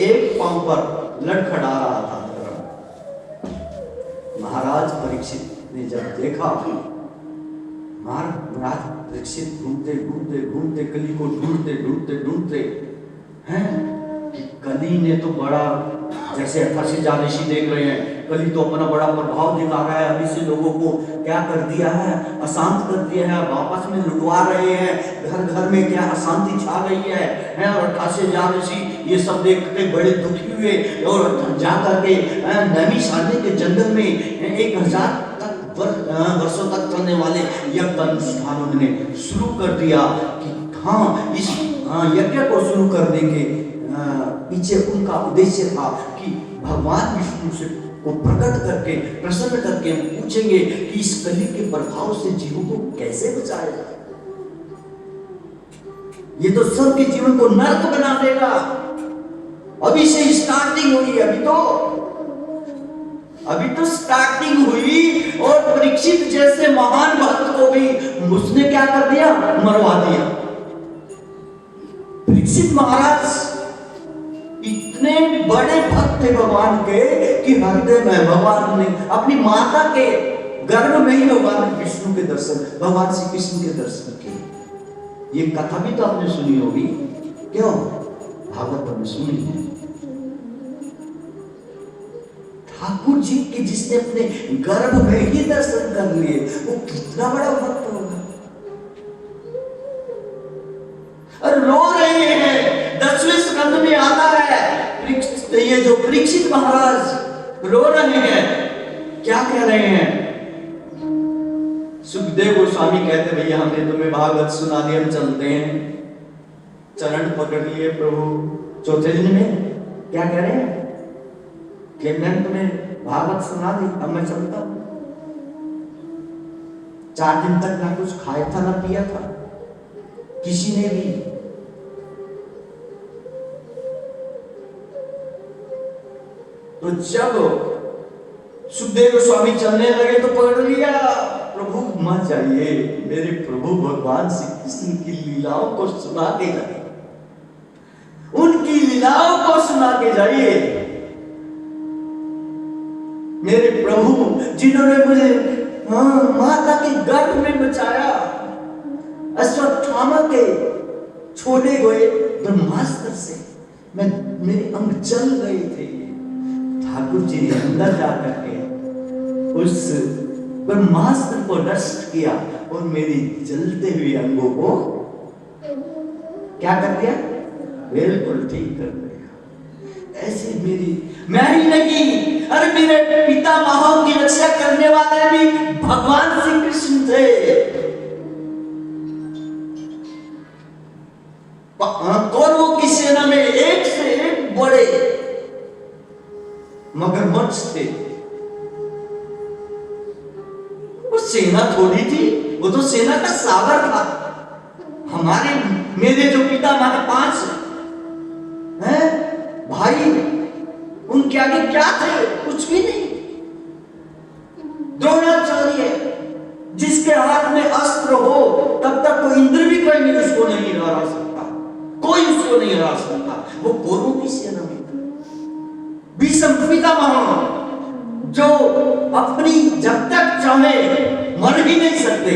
एक पांव पर लड़खड़ा रहा था धर्म। महाराज परीक्षित ने जब देखा, महाराज परीक्षित घूमते घूमते घूमते कली को ढूंढते ढूंढते ढूंढते हैं कि कली ने तो बड़ा, जैसे 88 ज्यादशी देख रहे हैं, कली तो अपना बड़ा प्रभाव दिखा रहा है, अभी से लोगों को क्या कर दिया है, अशांत कर दिया है, वापस में लुटवा रहे हैं, घर घर में क्या अशांति छा गई है। और 88 ज्यादशी ये सब देख के बड़े दुखी हुए और जाकर के नैमी साधने के जंगल में 1000 वर्षों तक चलने वाले यज्ञ का अनुष्ठान उन्होंने शुरू कर दिया। कि हाँ, इस यज्ञ को शुरू करने के पीछे उनका उद्देश्य था कि भगवान विष्णु से को प्रकट करके प्रसन्न करके पूछेंगे कि इस कली के प्रभाव से जीवों को कैसे बचाया जाए। ये तो सबके जीवन को नरक बना देगा। अभी से स्टार्टिंग हुई, अभी तो स्टार्टिंग हुई और परीक्षित जैसे महान भक्त को भी उसने क्या कर दिया? मरवा दिया। परीक्षित महाराज इतने बड़े भक्त थे भगवान के कि हृदय में भगवान ने अपनी माता के गर्भ में ही भगवान विष्णु के दर्शन, भगवान श्री कृष्ण के दर्शन किए। ये कथा भी तो आपने सुनी होगी, क्यों? भागवत में सुनी है। ठाकुर जी के जिसने अपने गर्भ में ही दर्शन कर लिए, वो कितना बड़ा भक्त होगा। और रो रहे हैं, 10वें स्कंद में आता है, ये जो परीक्षित महाराज रो रहे हैं। क्या कह रहे हैं? सुखदेव गोस्वामी कहते, भैया हमने तुम्हें भागवत सुना दिया, हम चलते हैं। चरण पकड़ लिए प्रभु। चौथे दिन में क्या कह रहे हैं कि मैंने तुम्हें भागवत सुना दी, अब मैं चलता हूं। 4 दिन तक ना कुछ खाया था ना पिया था किसी ने भी। तो जब सुखदेव गोस्वामी चलने लगे तो पकड़ लिया, प्रभु मत जाइए, मेरे प्रभु भगवान श्री कृष्ण की लीलाओं को सुना के जाइए, उनकी लीलाओं को सुना के जाइए। मेरे प्रभु जिन्होंने मुझे माता के गर्भ में बचाया, अश्वत्थामा के छोड़े गए ब्रह्मास्त्र से मेरे अंग जल गए थे। ठाकुर जी ने अंदर जाकर के उस ब्रह्मास्त्र को नष्ट किया और मेरी जलते हुए अंगों को क्या कर दिया? बिल्कुल ठीक कर दिया। ऐसे मेरी मैं ही नहीं, अरे मेरे पिता महाओं की रक्षा करने वाले भी भगवान श्री कृष्ण थे। कौरवों की सेना में एक से एक बड़े मगरमच्छ थे। वो सेना थोड़ी थी, वो तो सेना का सागर था। हमारे मेरे जो पिता हमारे 5 हैं भाई, उनके आगे क्या थे? कुछ भी नहीं। द्रोणाचार्य जिसके हाथ में अस्त्र हो तब तक तो इंद्र भी कोई नहीं उसको नहीं हरा सकता, कोई उसको नहीं हरा सकता। वो कौरवों की सेना में था। भीष्म पितामह जो अपनी जब तक चाहे मर ही नहीं सकते,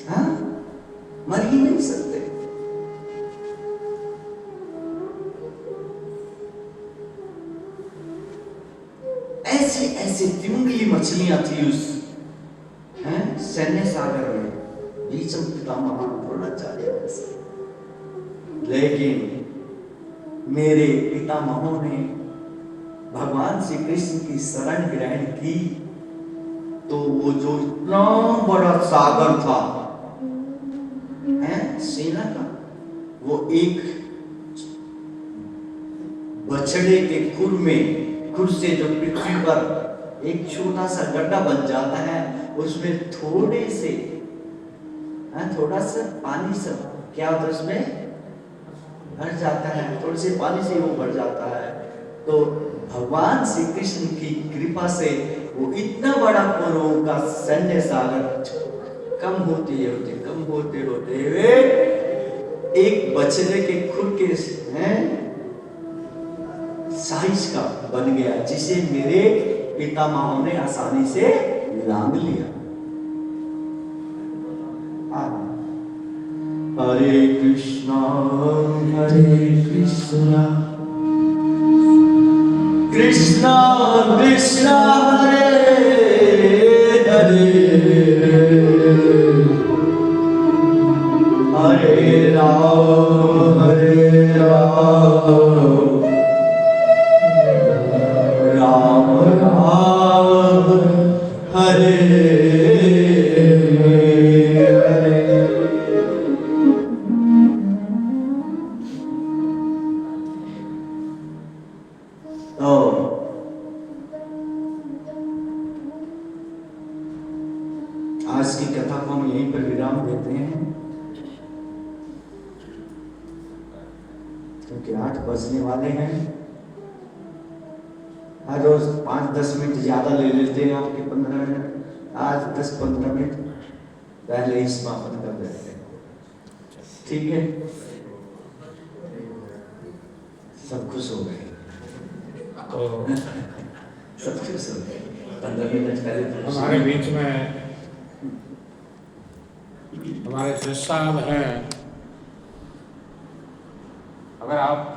हाँ मर ही नहीं सकते। ऐसे ऐसे तिमिंगली मछलियां थी उस सैन्य सागर में, भीष्म पितामह द्रोणाचार्य। लेकिन मेरे पितामहों ने भगवान श्री कृष्ण की शरण ग्रहण की तो वो जो इतना बड़ा सागर था सेना का, वो एक बछड़े के खुर से जो पृथ्वी पर एक छोटा सा गड्ढा बन जाता है, उसमें थोड़ा सा पानी से क्या होता है, उसमें भर जाता है, थोड़े से पानी से वो भर जाता है। तो भगवान श्री कृष्ण की कृपा से वो इतना बड़ा कौरवों का सैन्य सागर कम होते हुए एक बछड़े के खुर के साइज का बन गया, जिसे मेरे पितामहों ने आसानी से लांघ लिया। हरे कृष्णा कृष्णा कृष्णा हरे हरे, हरे राम राम राम हरे हरे। तो आज की कथा को हम यहीं पर विराम देते हैं, क्योंकि 8 बजने वाले हैं। हर रोज 5-10 मिनट ज्यादा ले लेते हैं आपके 15 मिनट, आज 10-15 मिनट पहले ही समापन कर देते हैं, ठीक है? सब खुश हो गए, सब खुश हो गए। 15 मिनट पहले हमारे बीच में हमारे जज साहब हैं, अगर आप